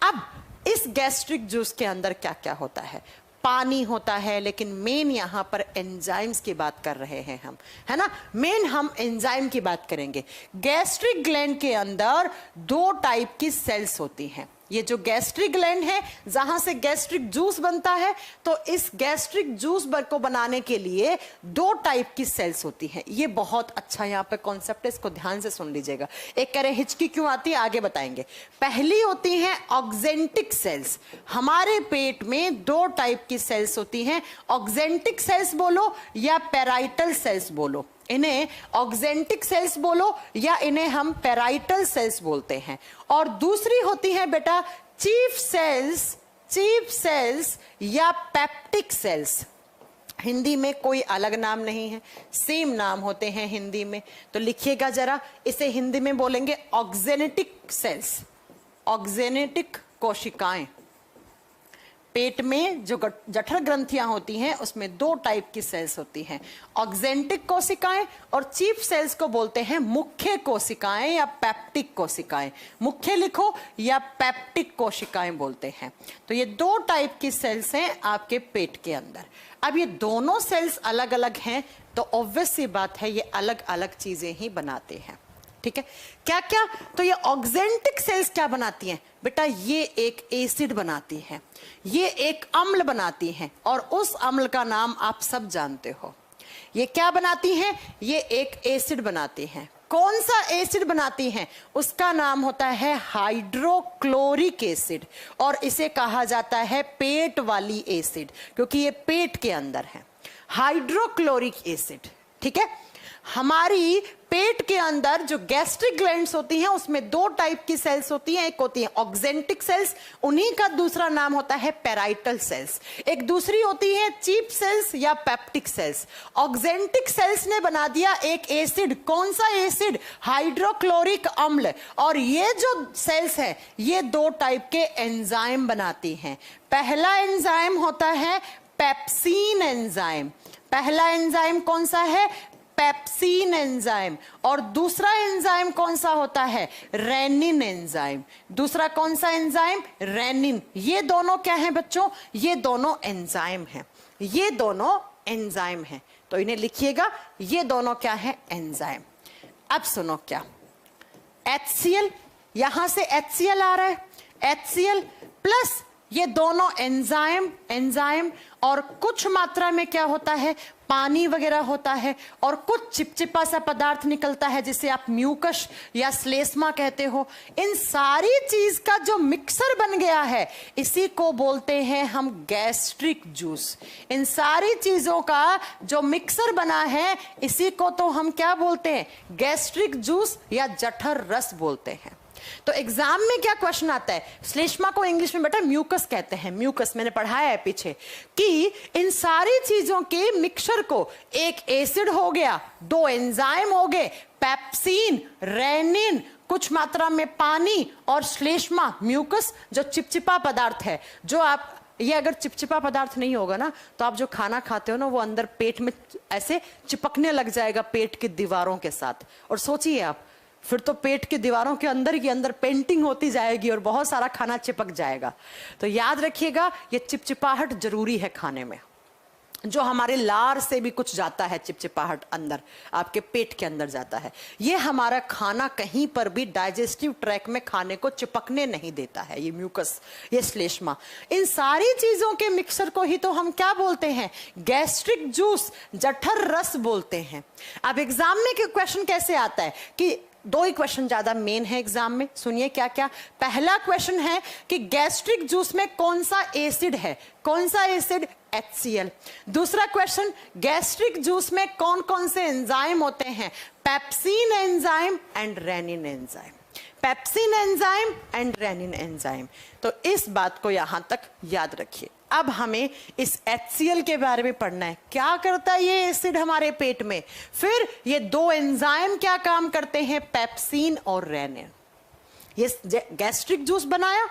अब इस गैस्ट्रिक जूस के अंदर क्या क्या होता है, पानी होता है, लेकिन मेन यहां पर एंजाइम्स की बात कर रहे हैं हम, है ना। मेन हम एंजाइम की बात करेंगे। गैस्ट्रिक ग्लैंड के अंदर 2 टाइप की सेल्स होती हैं। ये जो गैस्ट्रिक ग्लैंड है जहां से गैस्ट्रिक जूस बनता है, तो इस गैस्ट्रिक जूस को बनाने के लिए 2 टाइप की सेल्स होती हैं। ये बहुत अच्छा यहाँ पे कॉन्सेप्ट है, इसको ध्यान से सुन लीजिएगा। एक कह रहे हिचकी क्यों आती है, आगे बताएंगे। पहली होती हैं ऑक्जेंटिक सेल्स। हमारे पेट में 2 टाइप की सेल्स होती हैं, ऑक्जेंटिक सेल्स बोलो या पेराइटल सेल्स बोलो। इन्हें ऑक्जेंटिक सेल्स बोलो या इन्हें हम पेराइटल सेल्स बोलते हैं। और दूसरी होती है बेटा चीफ सेल्स या पेप्टिक सेल्स। हिंदी में कोई अलग नाम नहीं है, सेम नाम होते हैं हिंदी में। तो लिखिएगा जरा, इसे हिंदी में बोलेंगे ऑक्जेनेटिक सेल्स, ऑक्जेनेटिक कोशिकाएं। पेट में जो जठर ग्रंथियां होती हैं उसमें 2 टाइप की सेल्स होती हैं, ऑक्जेंटिक कोशिकाएं और चीफ सेल्स को बोलते हैं मुख्य कोशिकाएं या पेप्टिक कोशिकाएं। मुख्य लिखो या पेप्टिक कोशिकाएं बोलते हैं। तो ये 2 टाइप की सेल्स हैं आपके पेट के अंदर। अब ये दोनों सेल्स अलग अलग हैं तो ऑब्वियस सी बात है ये अलग अलग चीजें ही बनाते हैं, ठीक है। क्या क्या, तो ये ऑक्जेंटिक सेल्स क्या बनाती हैं बेटा, ये एक एसिड बनाती हैं, ये एक अम्ल बनाती हैं, और उस अम्ल का नाम आप सब जानते हो। ये क्या बनाती हैं, ये एक एसिड बनाती हैं। कौन सा एसिड बनाती हैं, उसका नाम होता है हाइड्रोक्लोरिक एसिड, और इसे कहा जाता है पेट वाली एसिड, क्योंकि ये पेट के अंदर है। हाइड्रोक्लोरिक एसिड, ठीक है। हमारी पेट के अंदर जो गैस्ट्रिक ग्लैंड्स होती हैं उसमें 2 टाइप की सेल्स होती हैं, एक होती है ऑक्जेंटिक सेल्स, उन्हीं का दूसरा नाम होता है पेराइटल सेल्स। एक दूसरी होती है चीफ सेल्स या पेप्टिक सेल्स। ऑक्जेंटिक सेल्स ने बना दिया एक एसिड, कौन सा एसिड, हाइड्रोक्लोरिक अम्ल, और ये जो सेल्स है ये 2 टाइप के एंजाइम बनाती हैं। पहला एंजाइम होता है पेप्सिन एंजाइम। पहला एंजाइम कौन सा है, पेप्सिन एंजाइम। और दूसरा एंजाइम कौन सा होता है, रेनिन एंजाइम। दूसरा कौन सा एंजाइम, रेनिन। ये दोनों क्या हैं बच्चों, ये दोनों एंजाइम हैं, ये दोनों एंजाइम हैं। तो इन्हें लिखिएगा, ये दोनों क्या है, एंजाइम। अब सुनो क्या, HCl, यहां से HCl आ रहा है, HCl प्लस ये दोनों एंजाइम और कुछ मात्रा में क्या होता है, पानी वगैरह होता है, और कुछ चिपचिपा सा पदार्थ निकलता है जिसे आप म्यूकस या श्लेष्मा कहते हो। इन सारी चीज का जो मिक्सर बन गया है इसी को बोलते हैं हम गैस्ट्रिक जूस। इन सारी चीजों का जो मिक्सर बना है इसी को तो हम क्या बोलते हैं, गैस्ट्रिक जूस या जठर रस बोलते हैं। तो एग्जाम में क्या क्वेश्चन आता है, श्लेष्मा को इंग्लिश में बेटा म्यूकस कहते हैं, म्यूकस मैंने पढ़ाया है पीछे, कि इन सारी चीजों के मिक्सचर को एक एसिड हो गया, 2 एंजाइम हो गए, पेप्सिन, रेनिन, कुछ मात्रा में पानी, और श्लेष्मा म्यूकस जो चिपचिपा पदार्थ है। जो आप ये अगर चिपचिपा पदार्थ नहीं होगा ना तो आप जो खाना खाते हो ना वो अंदर पेट में ऐसे चिपकने लग जाएगा पेट की दीवारों के साथ, और सोचिए आप फिर तो पेट की दीवारों के अंदर पेंटिंग होती जाएगी और बहुत सारा खाना चिपक जाएगा। तो याद रखिएगा ये चिपचिपाहट जरूरी है खाने में। जो हमारे लार से भी कुछ जाता है, चिपचिपाहट अंदर आपके पेट के अंदर जाता है, ये हमारा खाना कहीं पर भी डाइजेस्टिव ट्रैक में खाने को चिपकने नहीं देता है। ये म्यूकस, ये श्लेष्मा, इन सारी चीजों के मिक्सर को ही तो हम क्या बोलते हैं, गैस्ट्रिक जूस, जठर रस बोलते हैं। अब एग्जाम में क्वेश्चन कैसे आता है कि दो ही क्वेश्चन ज्यादा मेन है एग्जाम में, सुनिए क्या क्या। पहला क्वेश्चन है कि गैस्ट्रिक जूस में कौन सा एसिड है, कौन सा एसिड, HCl। दूसरा क्वेश्चन, गैस्ट्रिक जूस में कौन कौन से एंजाइम होते हैं, pepsin enzyme and rennin enzyme, pepsin enzyme and rennin enzyme. तो इस बात को यहां तक याद रखिए। अब हमें इस HCl के बारे में पढ़ना है, क्या करता है ये एसिड हमारे पेट में, फिर ये दो एंजाइम क्या काम करते हैं, पेप्सिन और रेनिन। ये गैस्ट्रिक जूस बनाया,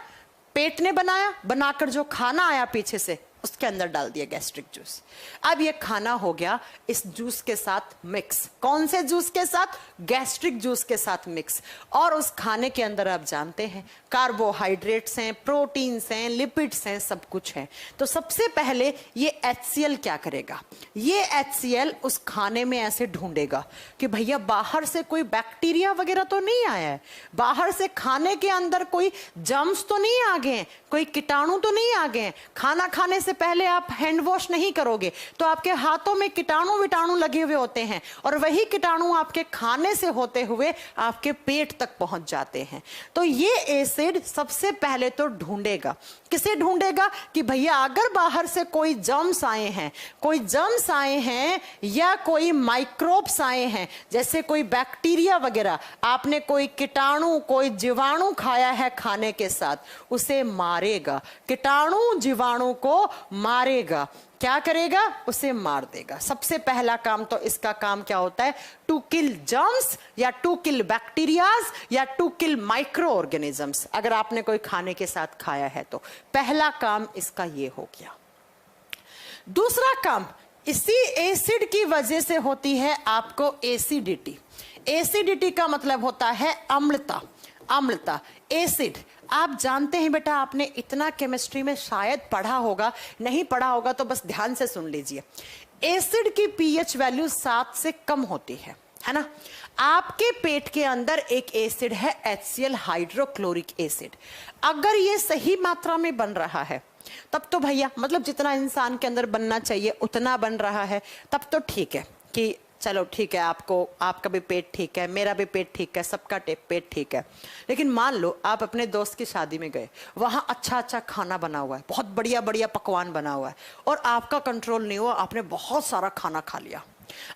पेट ने बनाया, बनाकर जो खाना आया पीछे से उसके अंदर डाल दिया गैस्ट्रिक जूस। अब ये खाना हो गया इस जूस के साथ मिक्स, कौन से जूस के साथ, गैस्ट्रिक जूस के साथ मिक्स। और उस खाने के अंदर आप जानते हैं कार्बोहाइड्रेट्स हैं, प्रोटीन्स हैं, लिपिड्स हैं, सब कुछ है। तो सबसे पहले ये HCl क्या करेगा, ये HCl उस खाने में ऐसे ढूंढेगा कि भैया बाहर से कोई बैक्टीरिया वगैरह तो नहीं आया है, बाहर से खाने के अंदर कोई जर्म्स तो नहीं आ गए, कोई कीटाणु तो नहीं आ गए। खाना खाने से पहले आप हैंड वॉश नहीं करोगे तो आपके हाथों में कीटाणु विटाणु लगे हुए होते हैं, और वही कीटाणु आपके खाने से होते हुए आपके पेट तक पहुंच जाते हैं। तो ये एसिड सबसे पहले तो ढूंढेगा, किसे ढूंढेगा कि भैया अगर बाहर से कोई जर्म्स आए हैं, कोई जर्म्स आए हैं या कोई माइक्रोब्स आए हैं, जैसे कोई बैक्टीरिया वगैरह, आपने कोई कीटाणु कोई जीवाणु खाया है खाने के साथ, उसे मारेगा, कीटाणु जीवाणु को मारेगा। क्या करेगा, उसे मार देगा। सबसे पहला काम तो इसका काम क्या होता है, टू किल जर्म्स या टू किल बैक्टीरियाज या टू किल माइक्रो ऑर्गेनिजम्स। अगर आपने कोई खाने के साथ खाया है तो पहला काम इसका ये हो गया। दूसरा काम, इसी एसिड की वजह से होती है आपको एसिडिटी। एसिडिटी का मतलब होता है अम्लता, अम्लता, एसिड। आप जानते हैं बेटा, आपने इतना केमिस्ट्री में शायद पढ़ा होगा, नहीं पढ़ा होगा तो बस ध्यान से सुन लीजिए। एसिड की पीएच वैल्यू 7 से कम होती है ना। आपके पेट के अंदर एक एसिड है HCl, हाइड्रोक्लोरिक एसिड। अगर ये सही मात्रा में बन रहा है तब तो भैया, मतलब जितना इंसान के अंदर बनना चाहिए उतना बन रहा है, तब तो ठीक है कि चलो ठीक है, आपका भी पेट ठीक है, मेरा भी पेट ठीक है, सबका पेट ठीक है। लेकिन मान लो आप अपने दोस्त की शादी में गए, वहां अच्छा अच्छा खाना बना हुआ है, बहुत बढ़िया बढ़िया पकवान बना हुआ है, और आपका कंट्रोल नहीं हुआ, आपने बहुत सारा खाना खा लिया,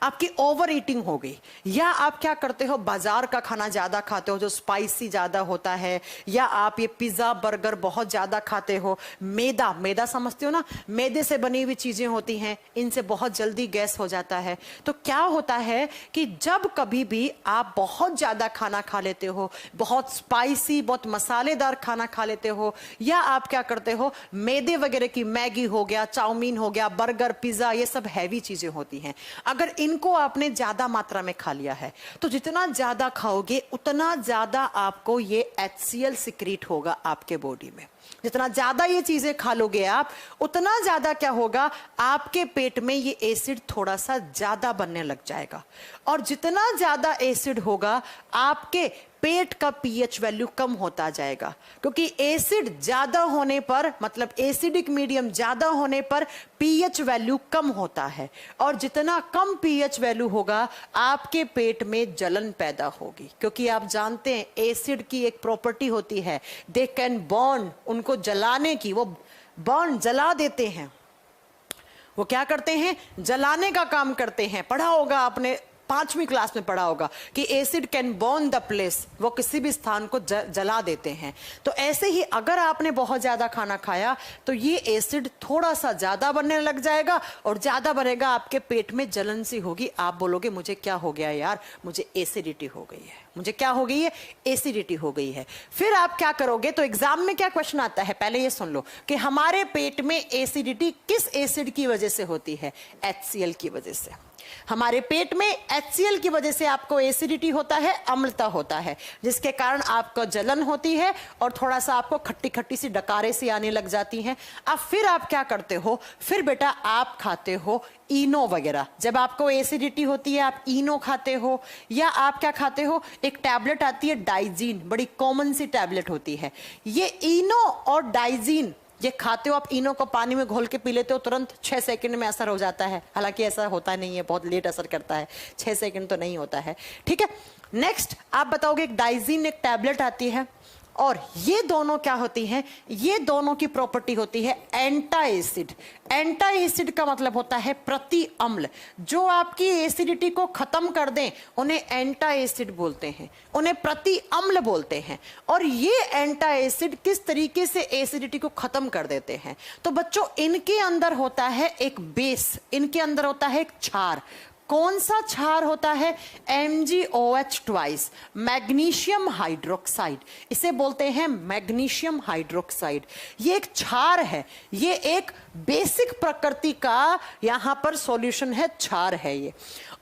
आपकी ओवर ईटिंग हो गई। या आप क्या करते हो, बाजार का खाना ज्यादा खाते हो जो स्पाइसी ज्यादा होता है, या आप ये पिज्जा बर्गर बहुत ज्यादा खाते हो। मैदा, मैदा समझते हो ना, मैदे से बनी हुई चीजें होती हैं, इनसे बहुत जल्दी गैस हो जाता है। तो क्या होता है कि जब कभी भी आप बहुत ज्यादा खाना खा लेते हो, बहुत स्पाइसी बहुत मसालेदार खाना खा लेते हो, या आप क्या करते हो, मैदे वगैरह की मैगी हो गया, चाउमीन हो गया, बर्गर पिज्जा, ये सब हैवी चीजें होती हैं। अगर इनको आपने ज्यादा मात्रा में खा लिया है तो जितना ज्यादा खाओगे उतना ज्यादा आपको ये HCl सिक्रीट होगा आपके बॉडी में। जितना ज्यादा ये चीजें खा लोगे आप, उतना ज्यादा क्या होगा, आपके पेट में ये एसिड थोड़ा सा ज्यादा बनने लग जाएगा। और जितना ज्यादा एसिड होगा, आपके पेट का पीएच वैल्यू कम होता जाएगा, क्योंकि एसिड ज्यादा होने पर, मतलब एसिडिक मीडियम ज्यादा होने पर पीएच वैल्यू कम होता है। और जितना कम पीएच वैल्यू होगा, आपके पेट में जलन पैदा होगी। क्योंकि आप जानते हैं एसिड की एक प्रॉपर्टी होती है, दे कैन बर्न, उनको जलाने की, वो बर्न, जला देते हैं। वो क्या करते हैं, जलाने का काम करते हैं। पढ़ा होगा आपने, 5वीं क्लास में पढ़ा होगा कि acid can burn the place, वो किसी भी स्थान को जला देते हैं। तो ऐसे ही अगर आपने बहुत ज्यादा खाना खाया तो ये एसिड थोड़ा सा ज्यादा बनने लग जाएगा, और ज्यादा बनेगा, आपके पेट में जलन सी होगी। आप बोलोगे मुझे क्या हो गया यार, मुझे एसिडिटी हो गई है, मुझे क्या हो गई है, एसिडिटी हो गई है। फिर आप क्या करोगे, तो एग्जाम में क्या क्वेश्चन आता है, पहले ये सुन लो कि हमारे पेट में एसिडिटी किस एसिड की वजह से होती है, HCl की वजह से। हमारे पेट में HCl की वजह से आपको एसिडिटी होता है, अम्लता होता है, जिसके कारण आपको जलन होती है और थोड़ा सा आपको खट्टी खट्टी सी डकारे सी आने लग जाती हैं। अब फिर आप क्या करते हो, फिर बेटा आप खाते हो इनो वगैरह। जब आपको एसिडिटी होती है आप इनो खाते हो, या आप क्या खाते हो, एक टैबलेट आती है डाइजीन, बड़ी कॉमन सी टैबलेट होती है। ये इनो और डाइजीन ये खाते हो आप, इनो को पानी में घोल के पी लेते हो, तुरंत 6 सेकंड में असर हो जाता है। हालांकि ऐसा होता नहीं है, बहुत लेट असर करता है, 6 सेकंड तो नहीं होता है, ठीक है। नेक्स्ट आप बताओगे एक डाइजीन एक टैबलेट आती है, और ये दोनों क्या होती हैं, ये दोनों की प्रॉपर्टी होती है एंटा एसिड। एंटा एसिड का मतलब होता है प्रति अम्ल, जो आपकी एसिडिटी को खत्म कर दें उन्हें एंटा एसिड बोलते हैं, उन्हें प्रति अम्ल बोलते हैं। और ये एंटा एसिड किस तरीके से एसिडिटी को खत्म कर देते हैं, तो बच्चों इनके अंदर होता है एक बेस, इनके अंदर होता है एक क्षार। कौन सा क्षार होता है, MgOH ट्वाइस, मैग्नीशियम हाइड्रोक्साइड, इसे बोलते हैं मैग्नीशियम हाइड्रोक्साइड। ये एक क्षार है, ये एक बेसिक प्रकृति का यहां पर सॉल्यूशन है, क्षार है ये।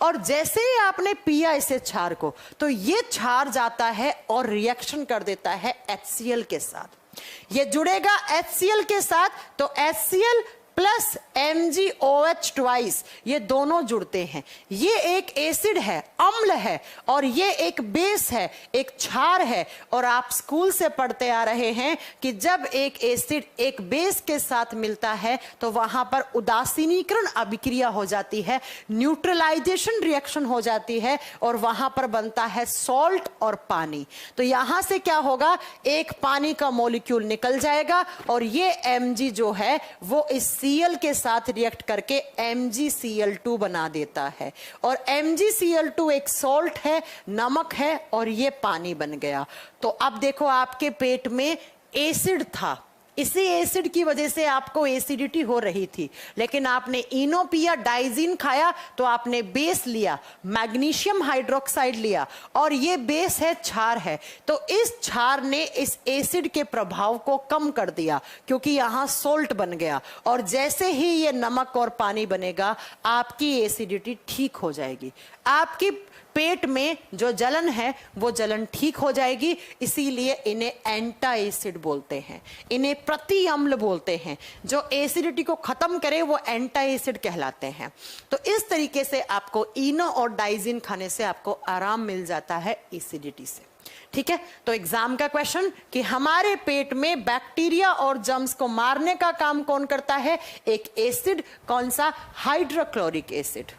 और जैसे ही आपने पिया इसे क्षार को, तो ये क्षार जाता है और रिएक्शन कर देता है HCl के साथ। ये जुड़ेगा HCl के साथ, तो HCl प्लस MgOH ट्वाइस, ये दोनों जुड़ते हैं। ये एक एसिड है, अम्ल है, और ये एक बेस है, एक क्षार है। और आप स्कूल से पढ़ते आ रहे हैं कि जब एक एसिड एक बेस के साथ मिलता है तो वहां पर उदासीनीकरण अभिक्रिया हो जाती है, न्यूट्रलाइजेशन रिएक्शन हो जाती है, और वहां पर बनता है सॉल्ट और पानी। तो यहां से क्या होगा, एक पानी का मॉलिक्यूल निकल जाएगा, और ये Mg जो है वो इस Cl के साथ रिएक्ट करके MgCl2 बना देता है। और MgCl2 एक सॉल्ट है, नमक है, और ये पानी बन गया। तो अब देखो आपके पेट में एसिड था, इसी एसिड की वजह से आपको एसिडिटी हो रही थी, लेकिन आपने इनो पिया, डाइजीन खाया, तो आपने बेस लिया, मैग्नीशियम हाइड्रोक्साइड लिया, और ये बेस है, क्षार है। तो इस क्षार ने इस एसिड के प्रभाव को कम कर दिया, क्योंकि यहां सोल्ट बन गया। और जैसे ही ये नमक और पानी बनेगा, आपकी एसिडिटी ठीक हो जाएगी, आपकी पेट में जो जलन है वो जलन ठीक हो जाएगी। इसीलिए इन्हें एंटा एसिड बोलते हैं, इन्हें प्रति अम्ल बोलते हैं। जो एसिडिटी को खत्म करे वो एंटा एसिड कहलाते हैं। तो इस तरीके से आपको इनो और डाइजीन खाने से आपको आराम मिल जाता है एसिडिटी से। ठीक है, तो एग्जाम का क्वेश्चन कि हमारे पेट में बैक्टीरिया और जर्म्स को मारने का काम कौन करता है, एक एसिड, कौन सा, हाइड्रोक्लोरिक एसिड।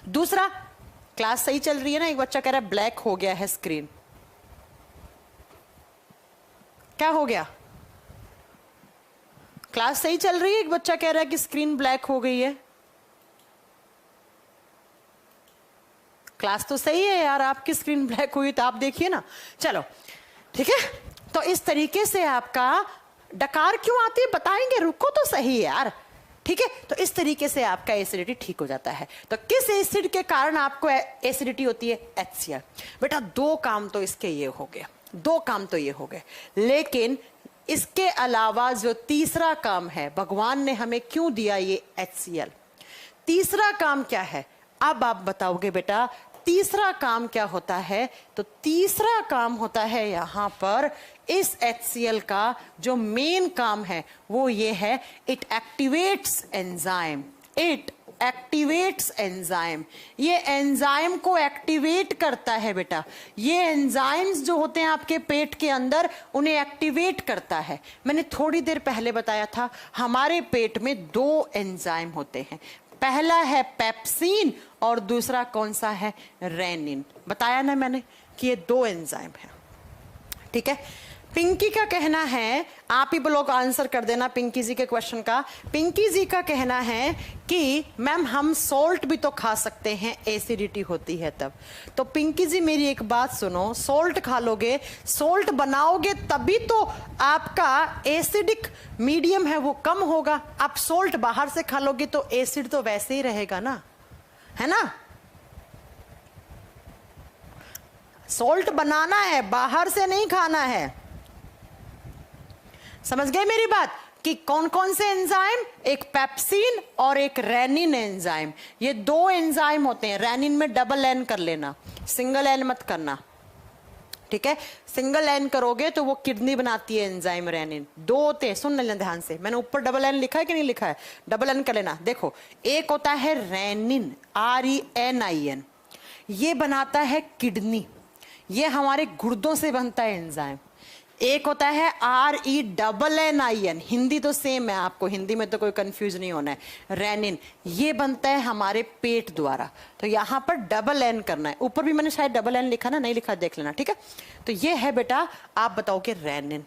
दूसरा, क्लास सही चल रही है ना, एक बच्चा कह रहा है ब्लैक हो गया है स्क्रीन, क्या हो गया, क्लास सही चल रही है, एक बच्चा कह रहा है कि स्क्रीन ब्लैक हो गई है। क्लास तो सही है यार, आपकी स्क्रीन ब्लैक हुई तो आप देखिए ना। चलो ठीक है, तो इस तरीके से आपका डकार क्यों आती है बताएंगे, रुको तो सही है यार। ठीक है, तो इस तरीके से आपका एसिडिटी ठीक हो जाता है। तो किस एसिड के कारण आपको एसिडिटी होती है, HCl। बेटा दो काम तो इसके ये हो गए, दो काम तो ये हो गए, लेकिन इसके अलावा जो तीसरा काम है, भगवान ने हमें क्यों दिया ये HCl, तीसरा काम क्या है, अब आप बताओगे बेटा तीसरा काम क्या होता है। तो तीसरा काम होता है यहां पर इस HCl का जो मेन काम है वो ये है, it activates enzyme, it activates enzyme. ये एंजाइम को एक्टिवेट करता है बेटा, ये एंजाइम्स जो होते हैं आपके पेट के अंदर उन्हें एक्टिवेट करता है। मैंने थोड़ी देर पहले बताया था हमारे पेट में दो एंजाइम होते हैं, पहला है पेप्सिन और दूसरा कौन सा है, रेनिन। बताया ना मैंने कि ये दो एंजाइम है। ठीक है, पिंकी का कहना है, आप ही लोग आंसर कर देना पिंकी जी के क्वेश्चन का। पिंकी जी का कहना है कि मैम हम सॉल्ट भी तो खा सकते हैं, एसिडिटी होती है तब। तो पिंकी जी मेरी एक बात सुनो, सॉल्ट खा लोगे, सॉल्ट बनाओगे तभी तो आपका एसिडिक मीडियम है वो कम होगा। आप सॉल्ट बाहर से खा लोगे तो एसिड तो वैसे ही रहेगा ना, है ना। सॉल्ट बनाना है, बाहर से नहीं खाना है। समझ गए मेरी बात कि कौन कौन से एंजाइम, एक पेप्सिन और एक रेनिन एंजाइम। ये दो एंजाइम होते हैं, रेनिन में डबल एन कर लेना, सिंगल एन मत करना। ठीक है, सिंगल एन करोगे तो वो किडनी बनाती है एंजाइम रेनिन। दो होते हैं, सुन लेना ध्यान से, मैंने ऊपर डबल एन लिखा है कि नहीं लिखा है, डबल एन कर लेना। देखो एक होता है रेनिन, RENIN, ये बनाता है किडनी, ये हमारे गुर्दों से बनता है एंजाइम। एक होता है RENNIN, हिंदी तो सेम है, आपको हिंदी में तो कोई कंफ्यूज नहीं होना है। रेनिन ये बनता है हमारे पेट द्वारा, तो यहां पर डबल एन करना है। ऊपर भी मैंने शायद डबल एन लिखा ना, नहीं लिखा देख लेना, ठीक है। तो ये है बेटा, आप बताओगे रेनिन।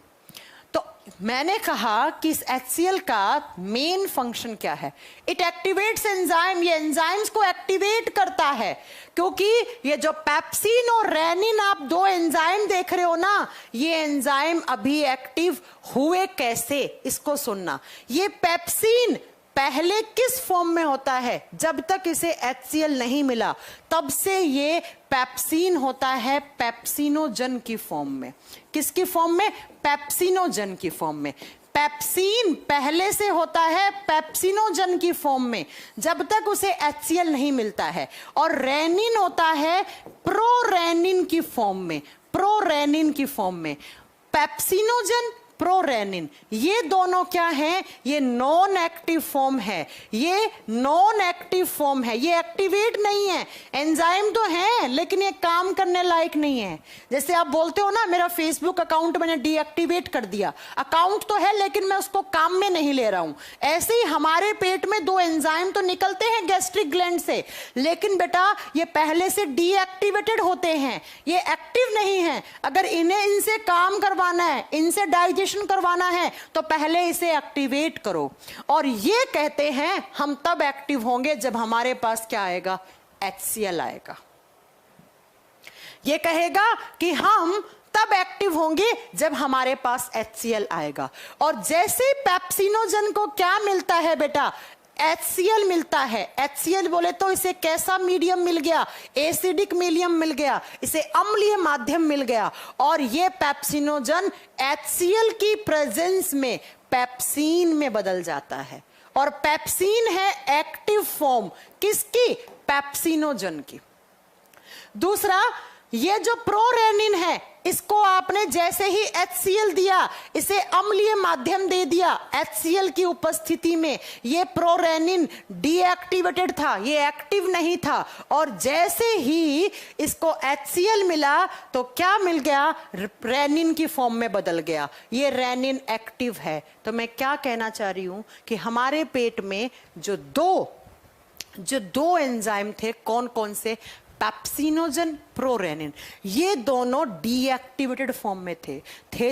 तो मैंने कहा कि इस HCl का मेन फंक्शन क्या है? इट एक्टिवेट्स एंजाइम, ये एंजाइम्स को एक्टिवेट करता है, क्योंकि ये जो पेप्सिन और रेनिन आप दो एंजाइम देख रहे हो ना, ये एंजाइम अभी एक्टिव हुए कैसे, इसको सुनना। ये पेप्सिन पहले किस फॉर्म में होता है? जब तक इसे HCl नहीं मिला तब से ये पेप्सिन होता है पेप्सिनोजन की फॉर्म में। किसकी फॉर्म में? पेप्सिनोजन की फॉर्म में। पेप्सिन पहले से होता है पेप्सिनोजन की फॉर्म में जब तक उसे HCl नहीं मिलता है, और रेनिन होता है प्रोरेनिन की फॉर्म में, प्रोरेनिन की फॉर्म में। पेप्सिनोजन, प्रोरेनिन, ये दोनों क्या हैं? ये नॉन एक्टिव फॉर्म है, ये नॉन एक्टिव फॉर्म है, ये एक्टिवेट नहीं है। एंजाइम तो है लेकिन ये काम करने लायक नहीं है। जैसे आप बोलते हो ना, मेरा फेसबुक अकाउंट मैंने डीएक्टिवेट कर दिया, अकाउंट तो है लेकिन मैं उसको काम में नहीं ले रहा हूं। ऐसे ही हमारे पेट में दो एंजाइम तो निकलते हैं गैस्ट्रिक ग्लैंड से, लेकिन बेटा ये पहले से डीएक्टिवेटेड होते हैं, ये एक्टिव नहीं है। अगर इन्हें इनसे काम करवाना है, इनसे डाइजेशन करवाना है, तो पहले इसे एक्टिवेट करो। और ये कहते हैं हम तब एक्टिव होंगे जब हमारे पास क्या आएगा? HCl आएगा। ये कहेगा कि हम तब एक्टिव होंगे जब हमारे पास HCl आएगा। और जैसे पेप्सिनोजन को क्या मिलता है बेटा? HCl मिलता है। HCl बोले तो इसे कैसा मीडियम मिल गया? एसिडिक मीडियम मिल गया, इसे अम्लीय माध्यम मिल गया। और ये पेप्सिनोजन HCl की प्रेजेंस में पेप्सिन में बदल जाता है, और पेप्सिन है एक्टिव फॉर्म किसकी? पेप्सिनोजन की। दूसरा, ये जो प्रोरेनिन है, इसको आपने जैसे ही HCl दिया, इसे अम्लीय माध्यम दे दिया HCl की उपस्थिति में, ये प्रोरेनिन डीएक्टिवेटेड था, ये एक्टिव नहीं था। और जैसे ही इसको HCl मिला तो क्या मिल गया? रेनिन की फॉर्म में बदल गया। ये रेनिन एक्टिव है। तो मैं क्या कहना चाह रही हूं कि हमारे पेट में जो दो एंजाइम थे, कौन कौन से? पेप्सिनोजन, प्रोरेनिन, ये दोनों डीएक्टिवेटेड फॉर्म में थे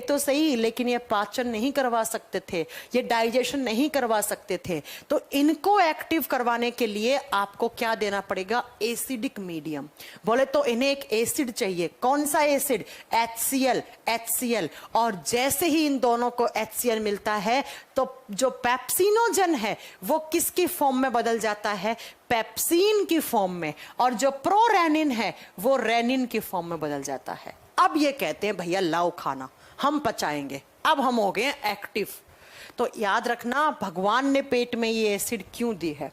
तो सही, लेकिन ये पाचन नहीं करवा सकते थे, ये डाइजेशन नहीं करवा सकते थे। तो इनको एक्टिव करवाने के लिए आपको क्या देना पड़ेगा? Acidic medium. बोले तो इन्हें एक एसिड चाहिए। कौन सा एसिड? HCl। और जैसे ही इन दोनों को HCl मिलता है तो जो पेप्सिनोजन है वो किसकी फॉर्म में बदल जाता है? पेप्सिन की फॉर्म में। और जो प्रोरेनिन है वो रेनिन की फॉर्म में बदल जाता है। अब ये कहते हैं भैया लाओ खाना, हम पचाएंगे, अब हम हो गए एक्टिव। तो याद रखना, भगवान ने पेट में ये एसिड क्यों दी है?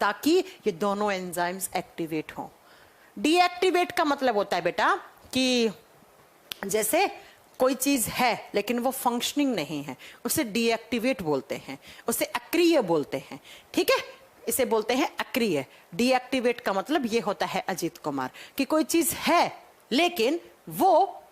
ताकि ये दोनों एंजाइम्स एक्टिवेट हों। डीएक्टिवेट का मतलब होता है बेटा कि जैसे कोई चीज है लेकिन वो फंक्शनिंग नहीं है, उसे डीएक्टिवेट बोलते हैं, उसे अक्रिय बोलते हैं, ठीक है, इसे बोलते हैं अक्रिय। डीएक्टिवेट का मतलब ये होता है अजीत कुमार कि कोई चीज है लेकिन वो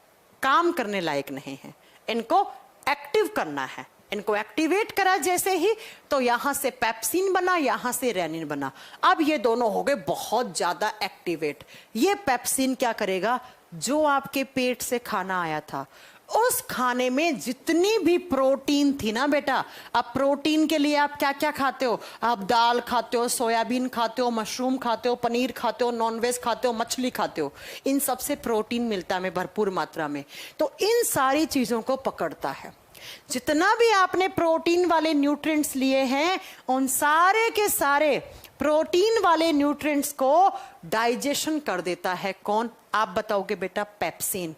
काम करने लायक नहीं है, इनको एक्टिव करना है। इनको एक्टिवेट करा जैसे ही तो यहां से पेप्सिन बना, यहां से रेनिन बना। अब ये दोनों हो गए बहुत ज्यादा एक्टिवेट। ये पेप्सिन क्या करेगा? जो आपके पेट से खाना आया था उस खाने में जितनी भी प्रोटीन थी ना बेटा, अब प्रोटीन के लिए आप क्या क्या खाते हो? आप दाल खाते हो, सोयाबीन खाते हो, मशरूम खाते हो, पनीर खाते हो, नॉनवेज खाते हो, मछली खाते हो, इन सब से प्रोटीन मिलता है भरपूर मात्रा में। तो इन सारी चीजों को पकड़ता है। जितना भी आपने प्रोटीन वाले न्यूट्रिएंट्स लिए हैं, उन सारे के सारे प्रोटीन वाले न्यूट्रिएंट्स को डाइजेशन कर देता है। कौन? आप बताओगे बेटा? पेप्सिन।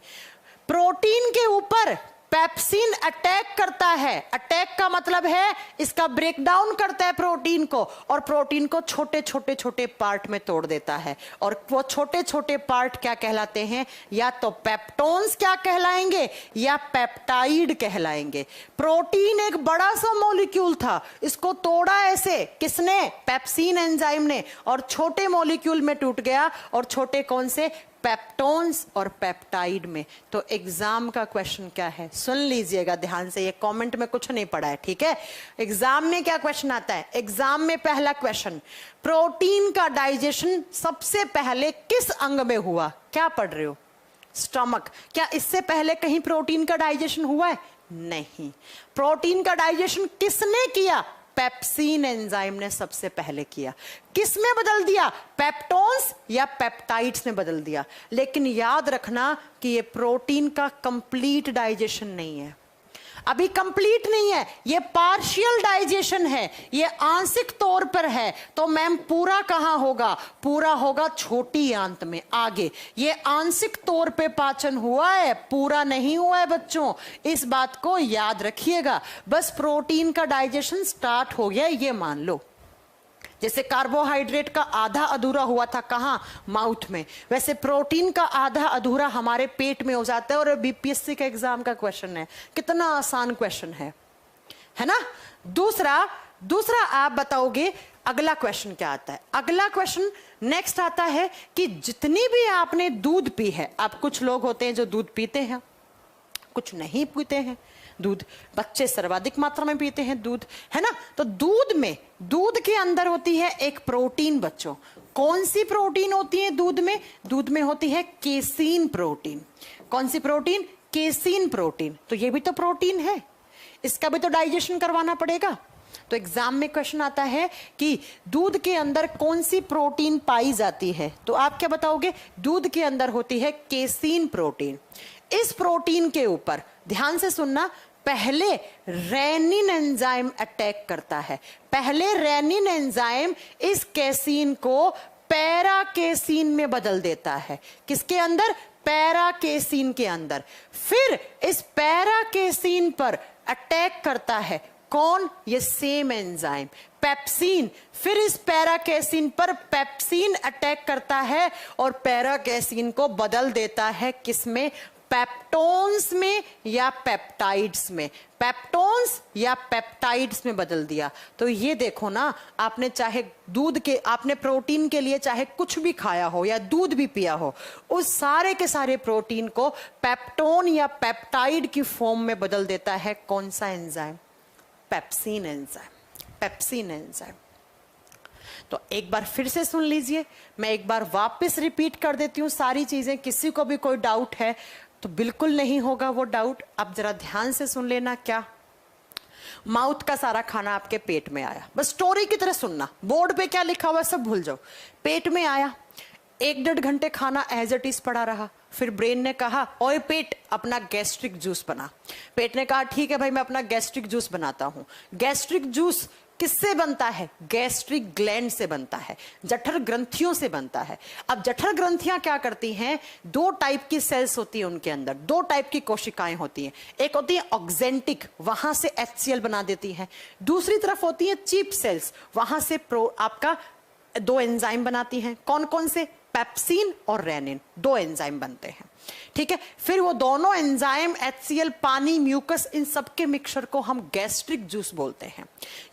प्रोटीन के ऊपर पेप्सिन अटैक करता है। अटैक का मतलब है इसका ब्रेकडाउन करता है प्रोटीन को, और प्रोटीन को छोटे छोटे छोटे पार्ट में तोड़ देता है। और वो छोटे छोटे पार्ट क्या कहलाते हैं? या तो पेप्टोन्स क्या कहलाएंगे या पेप्टाइड कहलाएंगे। प्रोटीन एक बड़ा सा मॉलिक्यूल था, इसको तोड़ा ऐसे किसने? पेप्सिन एंजाइम ने, और छोटे मॉलिक्यूल में टूट गया। और छोटे कौन से? पेप्टोन्स और पेप्टाइड में। तो एग्जाम का क्वेश्चन क्या है, सुन लीजिएगा ध्यान से, ये कमेंट में कुछ नहीं पड़ा है, ठीक है। एग्जाम में क्या क्वेश्चन आता है, एग्जाम में पहला क्वेश्चन, प्रोटीन का डाइजेशन सबसे पहले किस अंग में हुआ? क्या पढ़ रहे हो, स्टमक। क्या इससे पहले कहीं प्रोटीन का डाइजेशन हुआ है? नहीं। प्रोटीन का डाइजेशन किसने किया? पेप्सिन एंजाइम ने सबसे पहले किया। किस में बदल दिया, पेप्टोन्स या पेप्टाइड्स में बदल दिया। लेकिन याद रखना कि ये प्रोटीन का कंप्लीट डाइजेशन नहीं है, अभी कंप्लीट नहीं है, ये पार्शियल डाइजेशन है, ये आंशिक तौर पर है। तो मैम पूरा कहां होगा, पूरा होगा छोटी आंत में आगे। ये आंशिक तौर पे पाचन हुआ है, पूरा नहीं हुआ है बच्चों, इस बात को याद रखिएगा। बस प्रोटीन का डाइजेशन स्टार्ट हो गया ये मान लो। जैसे कार्बोहाइड्रेट का आधा अधूरा हुआ था कहां, माउथ में, वैसे प्रोटीन का आधा अधूरा हमारे पेट में हो जाता है। और बीपीएससी का एग्जाम का क्वेश्चन है, कितना आसान क्वेश्चन है ना। दूसरा आप बताओगे अगला क्वेश्चन क्या आता है। अगला क्वेश्चन नेक्स्ट आता है कि जितनी भी आपने दूध पी है, आप कुछ लोग होते हैं जो दूध पीते हैं, कुछ नहीं पीते हैं दूध, बच्चे सर्वाधिक मात्रा में पीते हैं दूध, है ना। तो दूध के अंदर होती है एक प्रोटीन बच्चों। कौन सी प्रोटीन होती है दूध में? दूध में होती है केसीन प्रोटीन। कौन सी प्रोटीन? Casein protein. तो ये भी तो प्रोटीन है, इसका भी तो डाइजेशन करवाना पड़ेगा। तो एग्जाम में क्वेश्चन आता है कि दूध के अंदर कौन सी प्रोटीन पाई जाती है, तो आप क्या बताओगे? दूध के अंदर होती है केसीन प्रोटीन। इस प्रोटीन के ऊपर ध्यान से सुनना, पहले रेनिन एंजाइम अटैक करता है। पहले रेनिन एंजाइम इस केसीन को पैरा केसीन में बदल देता है। किसके अंदर? पैरा केसीन के अंदर। फिर इस पैरा केसीन पर अटैक करता है कौन? ये सेम एंजाइम पेप्सिन। फिर इस पैरा केसीन पर पेप्सिन अटैक करता है और पैरा केसीन को बदल देता है किसमें? पेप्टोन्स में या पेप्टाइड्स में। पेप्टोन्स या पेप्टाइड्स में बदल दिया। तो ये देखो ना, आपने चाहे आपने प्रोटीन के लिए चाहे कुछ भी खाया हो या दूध भी पिया हो, उस सारे के सारे प्रोटीन को पेप्टोन या पेप्टाइड की फॉर्म में बदल देता है कौन सा enzyme? Pepsin enzyme. Pepsin enzyme. तो एक बार फिर से सुन लीजिए, मैं एक बार वापस रिपीट कर देती हूं सारी चीजें। किसी को भी कोई डाउट है तो बिल्कुल नहीं होगा वो डाउट। अब जरा ध्यान से सुन लेना। क्या? माउथ का सारा खाना आपके पेट में आया, बस स्टोरी की तरह सुनना, बोर्ड पे क्या लिखा हुआ सब भूल जाओ। पेट में आया, 1-1.5 घंटे खाना एज इट इज पड़ा रहा। फिर ब्रेन ने कहा ओए पेट, अपना गैस्ट्रिक जूस बना। पेट ने कहा ठीक है भाई, मैं अपना गैस्ट्रिक जूस बनाता हूं। गैस्ट्रिक जूस किससे बनता है? गैस्ट्रिक ग्लैंड से बनता है, जठर ग्रंथियों से बनता है। अब जठर ग्रंथियां क्या करती हैं? 2 टाइप की सेल्स होती है उनके अंदर, 2 टाइप की कोशिकाएं होती हैं। एक होती है ऑक्जेंटिक, वहां से HCl बना देती हैं। दूसरी तरफ होती है चीप सेल्स, वहां से आपका 2 एंजाइम बनाती हैं। कौन कौन से? पेप्सिन और रेनिन, 2 एंजाइम बनते हैं, ठीक है। फिर वो दोनों एंजाइम, HCl, पानी, म्यूकस, इन सब के मिक्सचर को हम गैस्ट्रिक जूस बोलते हैं।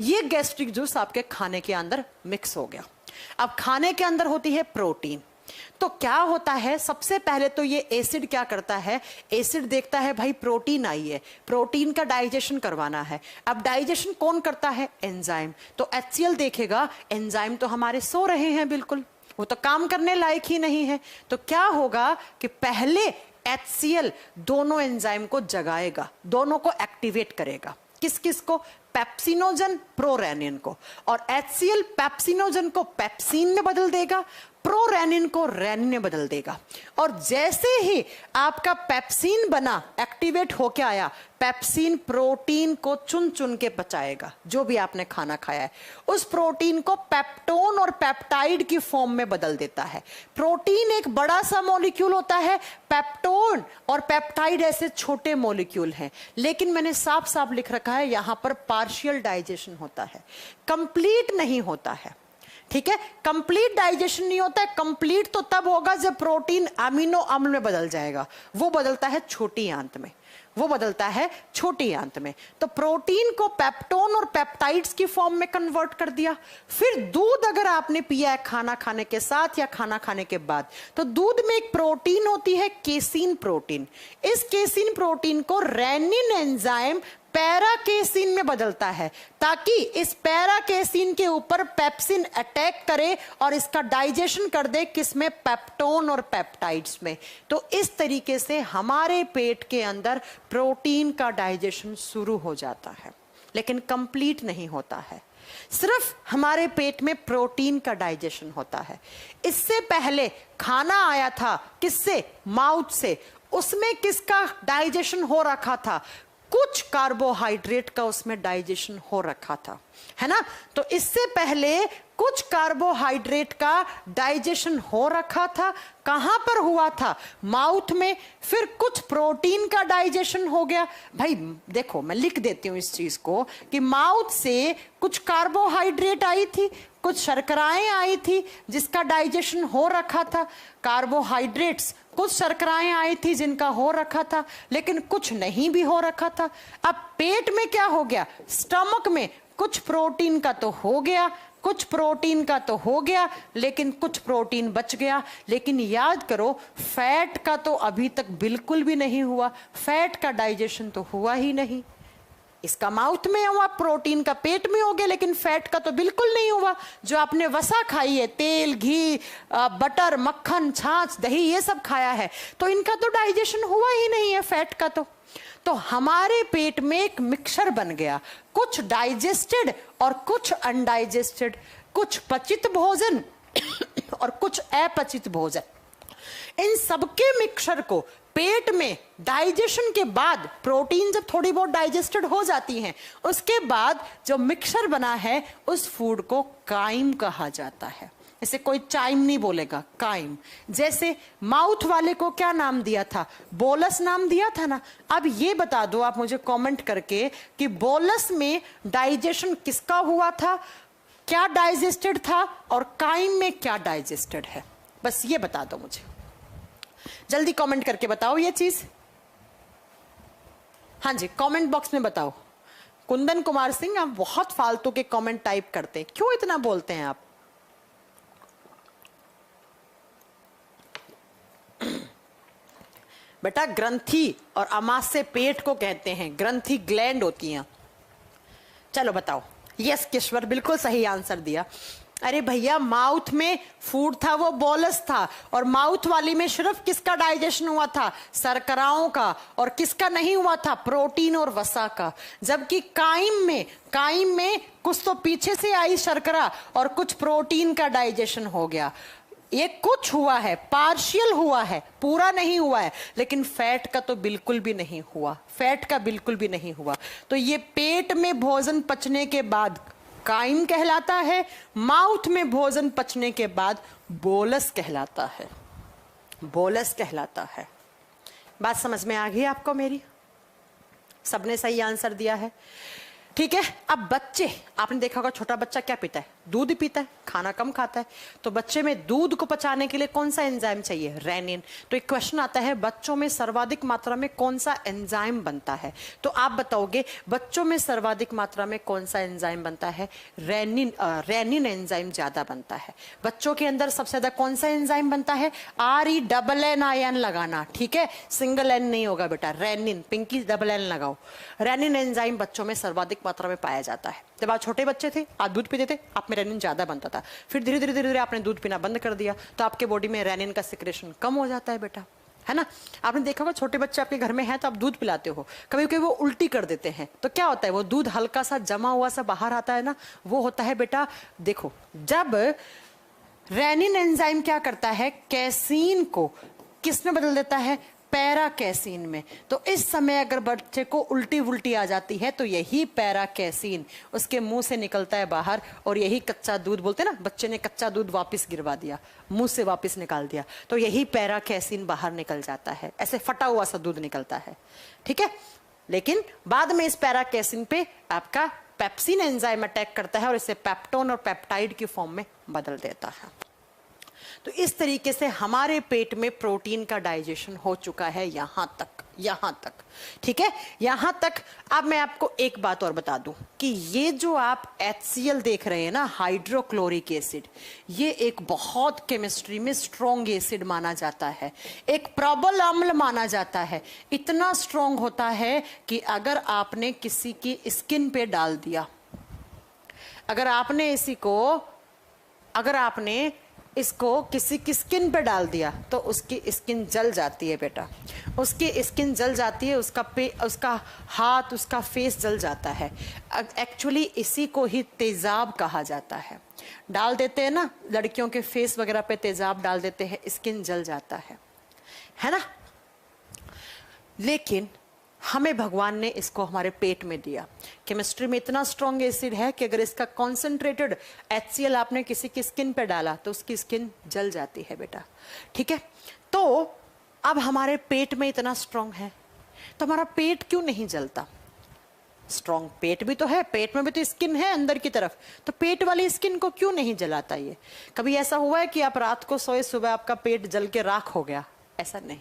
ये गैस्ट्रिक जूस आपके खाने के अंदर मिक्स हो गया। अब खाने के अंदर होती है प्रोटीन। तो क्या होता है? सबसे पहले तो ये एसिड क्या करता है? एसिड देखता है भाई प्रोटीन आई है, प्रोटीन का डाइजेशन करवाना है। अब डाइजेशन कौन करता है? एंजाइम। तो HCl देखेगा एंजाइम तो हमारे सो रहे हैं, बिल्कुल वो तो काम करने लायक ही नहीं है। तो क्या होगा कि पहले HCl दोनों एंजाइम को जगाएगा, दोनों को एक्टिवेट करेगा। किस किस को? पेप्सिनोजन, प्रोरेनिन को। और HCl पेप्सिनोजन को पेप्सिन में बदल देगा, प्रोरेनिन को रेनिन में बदल देगा। और जैसे ही आपका पेप्सिन बना, एक्टिवेट होके आया, पेप्सिन प्रोटीन को चुन चुन के पचाएगा, जो भी आपने खाना खाया है उस प्रोटीन को पेप्टोन और पेप्टाइड की फॉर्म में बदल देता है। प्रोटीन एक बड़ा सा मॉलिक्यूल होता है, पेप्टोन और पेप्टाइड ऐसे छोटे मॉलिक्यूल हैं। लेकिन मैंने साफ साफ लिख रखा है यहां पर पार्शियल डाइजेशन होता है, कंप्लीट नहीं होता है, ठीक है। कंप्लीट डाइजेशन नहीं होता है। कंप्लीट तो तब होगा जब प्रोटीन अमीनो अम्ल में बदल जाएगा, वो बदलता है छोटी आंत में, वो बदलता है छोटी आंत में। तो प्रोटीन को पेप्टोन और पेप्टाइड्स की फॉर्म में कन्वर्ट कर दिया। फिर दूध अगर आपने पिया है खाना खाने के साथ या खाना खाने के बाद, तो दूध में एक प्रोटीन होती है केसीन प्रोटीन। इस केसीन प्रोटीन को रेनिन एंजाइम पैराकेसिन में बदलता है, ताकि इस पैराकेसिन के ऊपर पेप्सिन अटैक करे और इसका डाइजेशन कर दे, किसमें? पेप्टोन और पेप्टाइड्स में। तो इस तरीके से हमारे पेट के अंदर प्रोटीन का डाइजेशन शुरू हो जाता है, लेकिन कंप्लीट नहीं होता है। सिर्फ हमारे पेट में प्रोटीन का डाइजेशन होता है। इससे पहले खाना आया था किससे? माउथ से। उसमें किसका डाइजेशन हो रखा था? कुछ कार्बोहाइड्रेट का उसमें डाइजेशन हो रखा था, है ना। तो इससे पहले कुछ कार्बोहाइड्रेट का डाइजेशन हो रखा था। कहां पर हुआ था? माउथ में। फिर कुछ प्रोटीन का डाइजेशन हो गया। भाई देखो, मैं लिख देती हूं इस चीज को कि माउथ से कुछ कार्बोहाइड्रेट आई थी, कुछ शर्कराएं आई थी जिसका डाइजेशन हो रखा था। कार्बोहाइड्रेट्स, कुछ शर्कराएं आई थी जिनका हो रखा था, लेकिन कुछ नहीं भी हो रखा था। अब पेट में क्या हो गया? स्टमक में कुछ प्रोटीन का तो हो गया, कुछ प्रोटीन का तो हो गया, लेकिन कुछ प्रोटीन बच गया। लेकिन याद करो, फैट का तो अभी तक बिल्कुल भी नहीं हुआ। फैट का डाइजेशन तो हुआ ही नहीं। इसका माउथ में हुआ, प्रोटीन का पेट में हो गया, लेकिन फैट का तो बिल्कुल नहीं हुआ। जो आपने वसा खाई है, तेल, घी, बटर, मक्खन, छाछ, दही, ये सब खाया है, तो इनका तो डाइजेशन हुआ ही नहीं है, फैट का तो हमारे पेट में एक मिक्सचर बन गया, कुछ डाइजेस्टेड और कुछ अनडाइजेस्टेड, कुछ पचित भोजन और कुछ अपचित भोजन। इन सबके मिक्सचर को पेट में डाइजेशन के बाद, प्रोटीन जब थोड़ी बहुत डाइजेस्टेड हो जाती हैं, उसके बाद जो मिक्सचर बना है उस फूड को काइम कहा जाता है। इसे कोई चाइम नहीं बोलेगा, काइम। जैसे माउथ वाले को क्या नाम दिया था? बोलस नाम दिया था ना। अब ये बता दो आप मुझे कमेंट करके कि बोलस में डाइजेशन किसका हुआ था, क्या डाइजेस्टेड था, और काइम में क्या डाइजेस्टेड है? बस ये बता दो मुझे, जल्दी कमेंट करके बताओ ये चीज। हाँ जी, कमेंट बॉक्स में बताओ। कुंदन कुमार सिंह, आप बहुत फालतू के कमेंट टाइप करते हैं, क्यों इतना बोलते हैं आप? बेटा, ग्रंथि और आमाशय पेट को कहते हैं, ग्रंथि ग्लैंड होती हैं। चलो बताओ। यस किश्वर, बिल्कुल सही आंसर दिया। अरे भैया, माउथ में फूड था वो बोलस था, और माउथ वाली में सिर्फ किसका डाइजेशन हुआ था? शर्कराओं का। और किसका नहीं हुआ था? प्रोटीन और वसा का। जबकि काइम में कुछ तो पीछे से आई शर्करा और कुछ प्रोटीन का डाइजेशन हो गया। ये कुछ हुआ है, पार्शियल हुआ है, पूरा नहीं हुआ है, लेकिन फैट का तो बिल्कुल भी नहीं हुआ, फैट का बिल्कुल भी नहीं हुआ। तो ये पेट में भोजन पचने के बाद काइम कहलाता है, माउथ में भोजन पचने के बाद बोलस कहलाता है, बोलस कहलाता है। बात समझ में आ गई आपको मेरी? सबने सही आंसर दिया है, ठीक है। अब बच्चे, आपने देखा होगा छोटा बच्चा क्या पीता है? दूध पीता है, खाना कम खाता है। तो बच्चे में दूध को पचाने के लिए कौन सा एंजाइम चाहिए? रेनिन। तो एक क्वेश्चन आता है, बच्चों में सर्वाधिक मात्रा में कौन सा एंजाइम बनता है? तो आप बताओगे बच्चों में सर्वाधिक मात्रा में कौन सा एंजाइम बनता है? रेनिन एंजाइम ज्यादा बनता है। बच्चों के अंदर सबसे ज्यादा कौन सा एंजाइम बनता है? RENN लगाना, ठीक है, सिंगल एन नहीं होगा बेटा, रेनिन। पिंकी डबल एन लगाओ। रेनिन एंजाइम बच्चों में सर्वाधिक मात्रा में पाया जाता है। जब आप छोटे बच्चे थे, आप दूध पीते थे, आप में रेनिन ज्यादा बनता था। फिर धीरे धीरे आपने दूध पीना बंद कर दिया, तो आपके बॉडी में रेनिन का सिक्रेशन कम हो जाता है बेटा, है ना। आपने देखा होगा छोटे बच्चे आपके घर में हैं तो आप दूध पिलाते हो, कभी कभी वो उल्टी कर देते हैं, तो क्या होता है? वो दूध हल्का सा जमा हुआ सा बाहर आता है ना, वो होता है बेटा, देखो, जब रेनिन एंजाइम क्या करता है, कैसीन को किस में बदल देता है? पैराकैसीन में। तो इस समय अगर बच्चे को उल्टी वुल्टी आ जाती है तो यही पैराकैसीन उसके मुंह से निकलता है बाहर, और यही कच्चा दूध, बोलते ना, बच्चे ने कच्चा दूध वापस गिरवा दिया, मुंह से वापस निकाल दिया, तो यही पैराकैसीन बाहर निकल जाता है, ऐसे फटा हुआ सा दूध निकलता है, ठीक है। लेकिन बाद में इस पैराकैसीन पे आपका पेप्सिन एंजाइम अटैक करता है और इसे पेप्टोन और पेप्टाइड की फॉर्म में बदल देता है। तो इस तरीके से हमारे पेट में प्रोटीन का डाइजेशन हो चुका है यहां तक, ठीक है, यहां तक। अब मैं आपको एक बात और बता दूं कि ये जो आप HCl देख रहे हैं ना, हाइड्रोक्लोरिक एसिड, ये एक बहुत केमिस्ट्री में स्ट्रॉन्ग एसिड माना जाता है, एक प्रबल अम्ल माना जाता है। इतना स्ट्रॉन्ग होता है कि अगर आपने किसी की स्किन पे डाल दिया, अगर आपने इसको किसी की स्किन पे डाल दिया तो उसकी स्किन जल जाती है बेटा, उसकी स्किन जल जाती है, उसका हाथ, उसका फेस जल जाता है। एक्चुअली इसी को ही तेजाब कहा जाता है। डाल देते हैं ना, लड़कियों के फेस वगैरह पे तेजाब डाल देते हैं, स्किन जल जाता है ना। लेकिन हमें भगवान ने इसको हमारे पेट में दिया। केमिस्ट्री में इतना स्ट्रॉन्ग एसिड है कि अगर इसका कॉन्सेंट्रेटेड HCl आपने किसी की स्किन पे डाला तो उसकी स्किन जल जाती है बेटा, ठीक है। तो अब हमारे पेट में इतना स्ट्रॉन्ग है तो हमारा पेट क्यों नहीं जलता? स्ट्रॉन्ग पेट भी तो है, पेट में भी तो स्किन है अंदर की तरफ, तो पेट वाली स्किन को क्यों नहीं जलाता? ये कभी ऐसा हुआ है कि आप रात को सोए, सुबह आपका पेट जल के राख हो गया? ऐसा नहीं।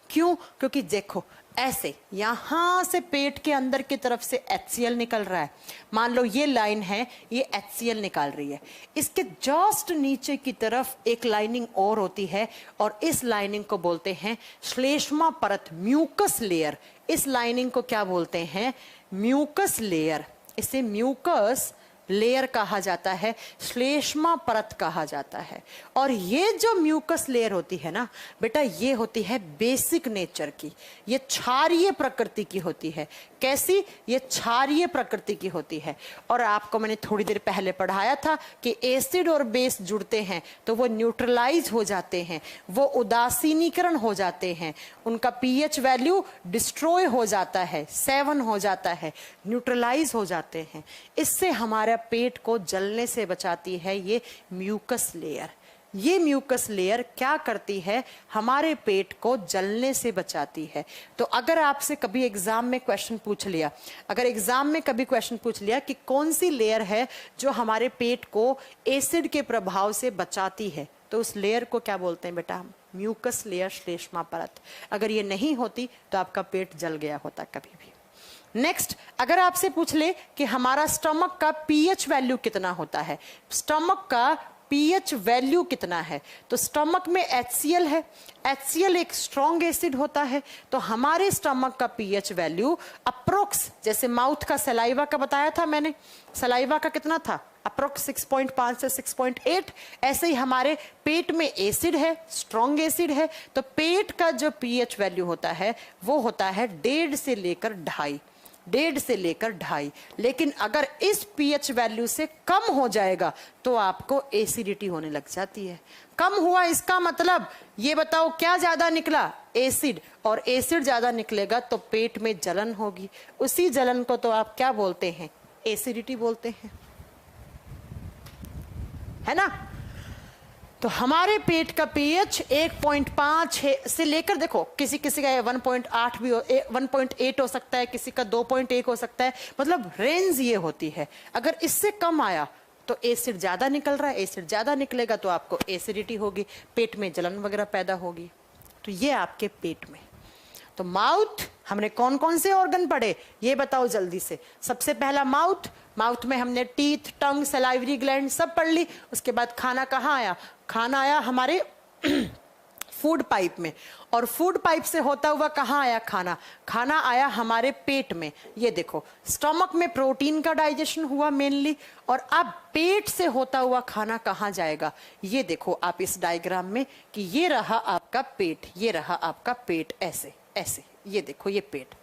क्यों? क्योंकि देखो, ऐसे यहां से पेट के अंदर की तरफ से HCl निकल रहा है, मान लो ये लाइन है, ये HCl निकाल रही है, इसके जस्ट नीचे की तरफ एक लाइनिंग और होती है और इस लाइनिंग को बोलते हैं श्लेष्मा परत, म्यूकस लेयर। इस लाइनिंग को क्या बोलते हैं? Mucus layer. इसे म्यूकस लेयर कहा जाता है, श्लेष्मा परत कहा जाता है। और ये जो म्यूकस लेयर होती है ना बेटा, ये होती है बेसिक नेचर की, ये क्षारीय प्रकृति की होती है। कैसी? ये क्षारीय प्रकृति की होती है। और आपको मैंने थोड़ी देर पहले पढ़ाया था कि एसिड और बेस जुड़ते हैं तो वो न्यूट्रलाइज हो जाते हैं, वो उदासीनीकरण हो जाते हैं, उनका pH वैल्यू डिस्ट्रॉय हो जाता है, 7 हो जाता है, न्यूट्रलाइज हो जाते हैं। इससे हमारा पेट को जलने से बचाती है ये म्यूकस लेयर। ये म्यूकस लेयर क्या करती है? हमारे पेट को जलने से बचाती है। तो अगर आपसे कभी एग्जाम में क्वेश्चन पूछ लिया, अगर एग्जाम में कभी क्वेश्चन पूछ लिया कि कौन सी लेयर है जो हमारे पेट को एसिड के प्रभाव से बचाती है, तो उस लेयर को क्या बोलते हैं बेटा? हम म्यूकस लेयर, श्लेष्मा परत। अगर ये नहीं होती तो आपका पेट जल गया होता कभी भी। नेक्स्ट, अगर आपसे पूछ ले कि हमारा स्टमक का pH वैल्यू कितना होता है, स्टमक का pH वैल्यू कितना है, तो स्टमक में HCl है, HCl एक स्ट्रॉन्ग एसिड होता है, तो हमारे स्टमक का pH वैल्यू अप्रोक्स, जैसे माउथ का सलाइवा का बताया था मैंने, सलाइवा का कितना था? अप्रोक्स 6.5 से 6.8। ऐसे ही हमारे पेट में एसिड है, स्ट्रॉन्ग एसिड है, तो पेट का जो pH वैल्यू होता है वो होता है 1.5 से लेकर 2.5, 1.5 से लेकर 2.5। लेकिन अगर इस pH वैल्यू से कम हो जाएगा तो आपको एसिडिटी होने लग जाती है। कम हुआ इसका मतलब ये बताओ क्या ज्यादा निकला? एसिड। और एसिड ज्यादा निकलेगा तो पेट में जलन होगी, उसी जलन को तो आप क्या बोलते हैं? एसिडिटी बोलते हैं, है ना। तो हमारे पेट का pH 1.5 से लेकर, देखो किसी किसी का 1.8 भी 1.8 हो सकता है, किसी का 2.1 हो सकता है, मतलब रेंज ये होती है। अगर इससे कम आया तो एसिड ज्यादा निकल रहा है, एसिड ज्यादा निकलेगा तो आपको एसिडिटी होगी, पेट में जलन वगैरह पैदा होगी। तो ये आपके पेट में। तो माउथ, हमने कौन कौन से ऑर्गन पढ़े ये बताओ जल्दी से। सबसे पहला माउथ, माउथ में हमने टीथ, टंग, सलाइवरी ग्लैंड सब पढ़ ली। उसके बाद खाना कहाँ आया? खाना आया हमारे फूड पाइप में, और फूड पाइप से होता हुआ कहाँ आया खाना? खाना आया हमारे पेट में। ये देखो, स्टमक में प्रोटीन का डाइजेशन हुआ मेनली, और अब पेट से होता हुआ खाना कहाँ जाएगा? ये देखो आप इस डायग्राम में कि ये रहा आपका पेट, ये रहा आपका पेट, ऐसे ऐसे, ये देखो ये पेट।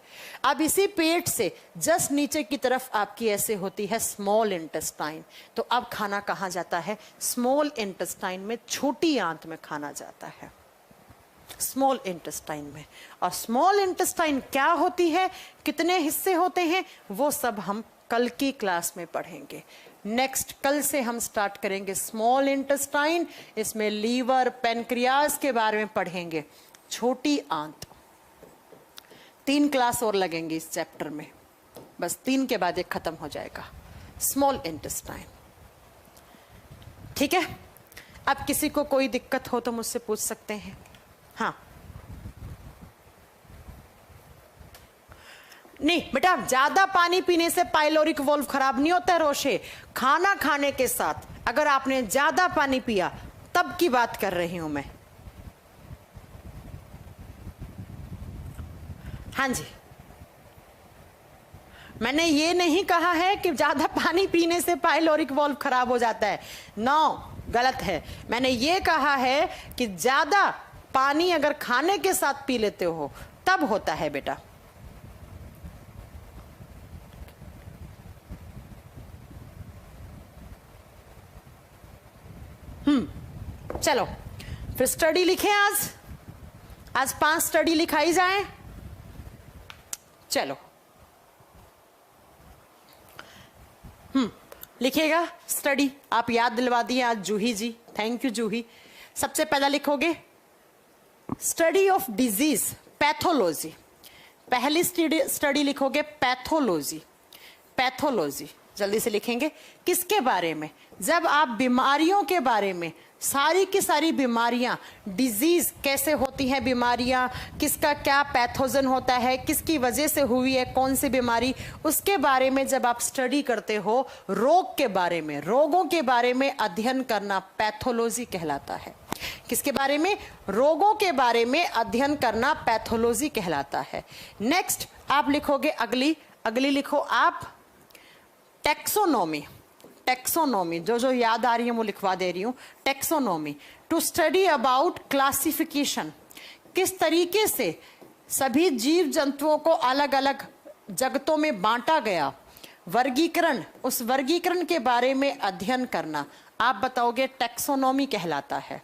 अब इसी पेट से जस्ट नीचे की तरफ आपकी ऐसे होती है स्मॉल इंटेस्टाइन। तो अब खाना कहाँ जाता है? स्मॉल इंटेस्टाइन में, छोटी आंत में खाना जाता है, स्मॉल इंटेस्टाइन में। और स्मॉल इंटेस्टाइन क्या होती है, कितने हिस्से होते हैं, वो सब हम कल की क्लास में पढ़ेंगे। नेक्स्ट, कल से हम स्टार्ट करेंगे स्मॉल इंटेस्टाइन, इसमें लीवर, पेनक्रियाज के बारे में पढ़ेंगे। छोटी आंत, 3 क्लास और लगेंगी इस चैप्टर में, बस 3 के बाद एक खत्म हो जाएगा, स्मॉल इंटेस्टाइन। ठीक है, अब किसी को कोई दिक्कत हो तो मुझसे पूछ सकते हैं। हाँ, नहीं बेटा, ज्यादा पानी पीने से पाइलोरिक वॉल्व खराब नहीं होता है रोशे। खाना खाने के साथ अगर आपने ज्यादा पानी पिया तब की बात कर रही हूं मैं। हाँ जी, मैंने ये नहीं कहा है कि ज्यादा पानी पीने से पाइलोरिक वॉल्व खराब हो जाता है। नो, गलत है। मैंने ये कहा है कि ज्यादा पानी अगर खाने के साथ पी लेते हो तब होता है बेटा। चलो फिर स्टडी लिखें। आज 5 स्टडी लिखाई जाए। चलो लिखेगा स्टडी। आप याद दिलवा दिए आज जूही जी, थैंक यू जूही। सबसे पहला लिखोगे स्टडी ऑफ डिजीज, पैथोलॉजी। पहली स्टडी लिखोगे पैथोलॉजी। पैथोलॉजी जल्दी से लिखेंगे। किसके बारे में? जब आप बीमारियों के बारे में, सारी की सारी बीमारियां, डिजीज कैसे होती हैं बीमारियां, किसका क्या पैथोजन होता है, किसकी वजह से हुई है कौन सी बीमारी, उसके बारे में जब आप स्टडी करते हो, रोग के बारे में, रोगों के बारे में अध्ययन करना पैथोलॉजी कहलाता है। किसके बारे में? रोगों के बारे में अध्ययन करना पैथोलॉजी कहलाता है। नेक्स्ट आप लिखोगे अगली लिखो आप टेक्सोनोमी। टेक्सोनोमी जो याद आ रही है वो लिखवा दे रही हूं। Taxonomy to study about classification, किस तरीके से सभी जीव जंतुओं को अलग अलग जगतों में बांटा गया, वर्गीकरण, उस वर्गीकरण के बारे में अध्ययन करना आप बताओगे टेक्सोनोमी कहलाता है।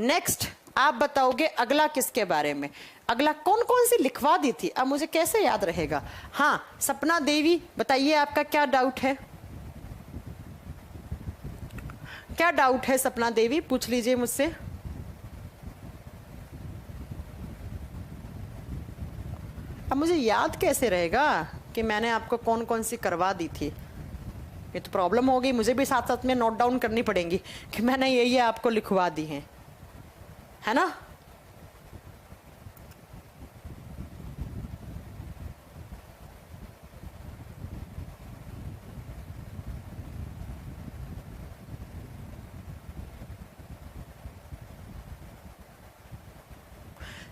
नेक्स्ट आप बताओगे अगला किसके बारे में? अगला कौन कौन सी लिखवा दी थी, अब मुझे कैसे याद रहेगा। हाँ, सपना देवी बताइए आपका क्या डाउट है? क्या डाउट है सपना देवी, पूछ लीजिए मुझसे। अब मुझे याद कैसे रहेगा कि मैंने आपको कौन कौन सी करवा दी थी? ये तो प्रॉब्लम हो गई, मुझे भी साथ साथ में नोट डाउन करनी पड़ेंगी कि मैंने ये आपको लिखवा दी है ना।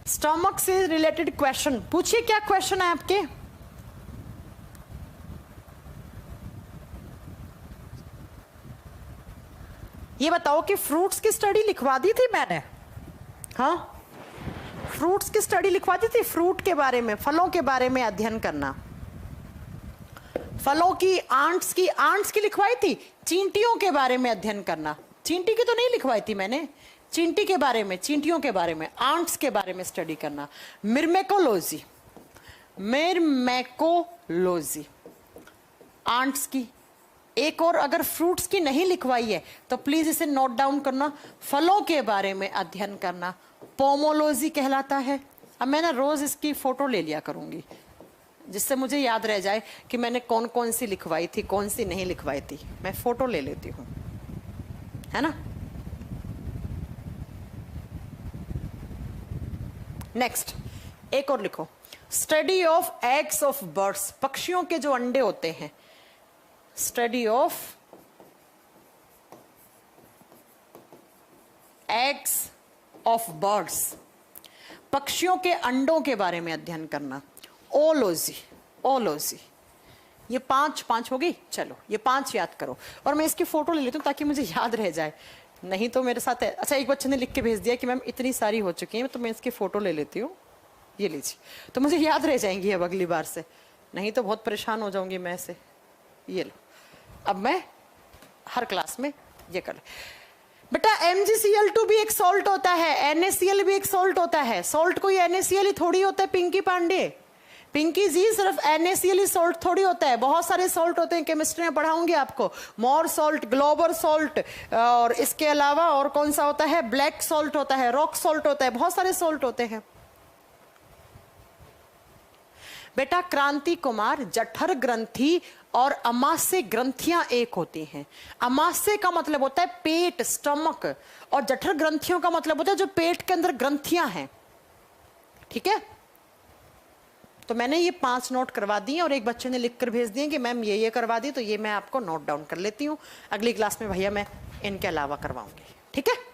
स्टमक से रिलेटेड क्वेश्चन पूछिए, क्या क्वेश्चन है आपके? ये बताओ कि फ्रूट्स की स्टडी लिखवा दी थी मैंने? हाँ, फ्रूट्स की स्टडी लिखवा दी थी। फ्रूट के बारे में, फलों के बारे में अध्ययन करना। फलों की, आंट्स की लिखवाई थी। चींटियों के बारे में अध्ययन करना। चींटी की तो नहीं लिखवाई थी मैंने। चींटी के बारे में, चींटियों के बारे में, आंट्स के बारे में स्टडी करना। मिर्मेकोलॉजी, मिर्मेकोलॉजी आंट्स की। एक और अगर फ्रूट्स की नहीं लिखवाई है तो प्लीज इसे नोट डाउन करना। फलों के बारे में अध्ययन करना पोमोलॉजी कहलाता है। अब मैं ना रोज इसकी फोटो ले लिया करूंगी जिससे मुझे याद रह जाए कि मैंने कौन कौन सी लिखवाई थी, कौन सी नहीं लिखवाई थी। मैं फोटो ले लेती हूँ, है ना। नेक्स्ट एक और लिखो, study of eggs of birds, पक्षियों के जो अंडे होते हैं। Study of eggs of birds, पक्षियों के अंडों के बारे में अध्ययन करना। Ology, ology. ये पांच हो गई। चलो ये 5 याद करो और मैं इसकी फोटो ले लेती हूँ ताकि मुझे याद रह जाए, नहीं तो मेरे साथ है। अच्छा, एक बच्चे ने लिख के भेज दिया कि मैम इतनी सारी हो चुकी हैं, तो मैं इसकी फोटो ले लेती हूँ। ये लीजिए, तो मुझे याद रह जाएंगी अब अगली बार से, नहीं तो बहुत परेशान हो जाऊंगी मैं से। ये लो, अब मैं हर क्लास में ये कर। बेटा MgCl2 भी एक सॉल्ट होता है, NaCl भी एक सॉल्ट होता है। सॉल्ट कोई NaCl ही थोड़ी होता है पिंकी पांडे। पिंकी जी सिर्फ NaCl ही सॉल्ट थोड़ी होता है, बहुत सारे सॉल्ट होते हैं। केमिस्ट्री में पढ़ाऊंगी आपको। मोर सॉल्ट, ग्लोबल सॉल्ट, और इसके अलावा और कौन सा होता है, ब्लैक सॉल्ट होता है, रॉक सॉल्ट होता है, बहुत सारे सॉल्ट होते हैं। बेटा क्रांति कुमार, जठर ग्रंथि और अमाशय ग्रंथियां एक होती हैं। अमाशय का मतलब होता है पेट, स्टमक, और जठर ग्रंथियों का मतलब होता है जो पेट के अंदर ग्रंथियां हैं। ठीक है, तो मैंने ये 5 नोट करवा दिए और एक बच्चे ने लिखकर भेज दिए कि मैम ये करवा दी, तो ये मैं आपको नोट डाउन कर लेती हूँ। अगली क्लास में भैया मैं इनके अलावा करवाऊंगी। ठीक है।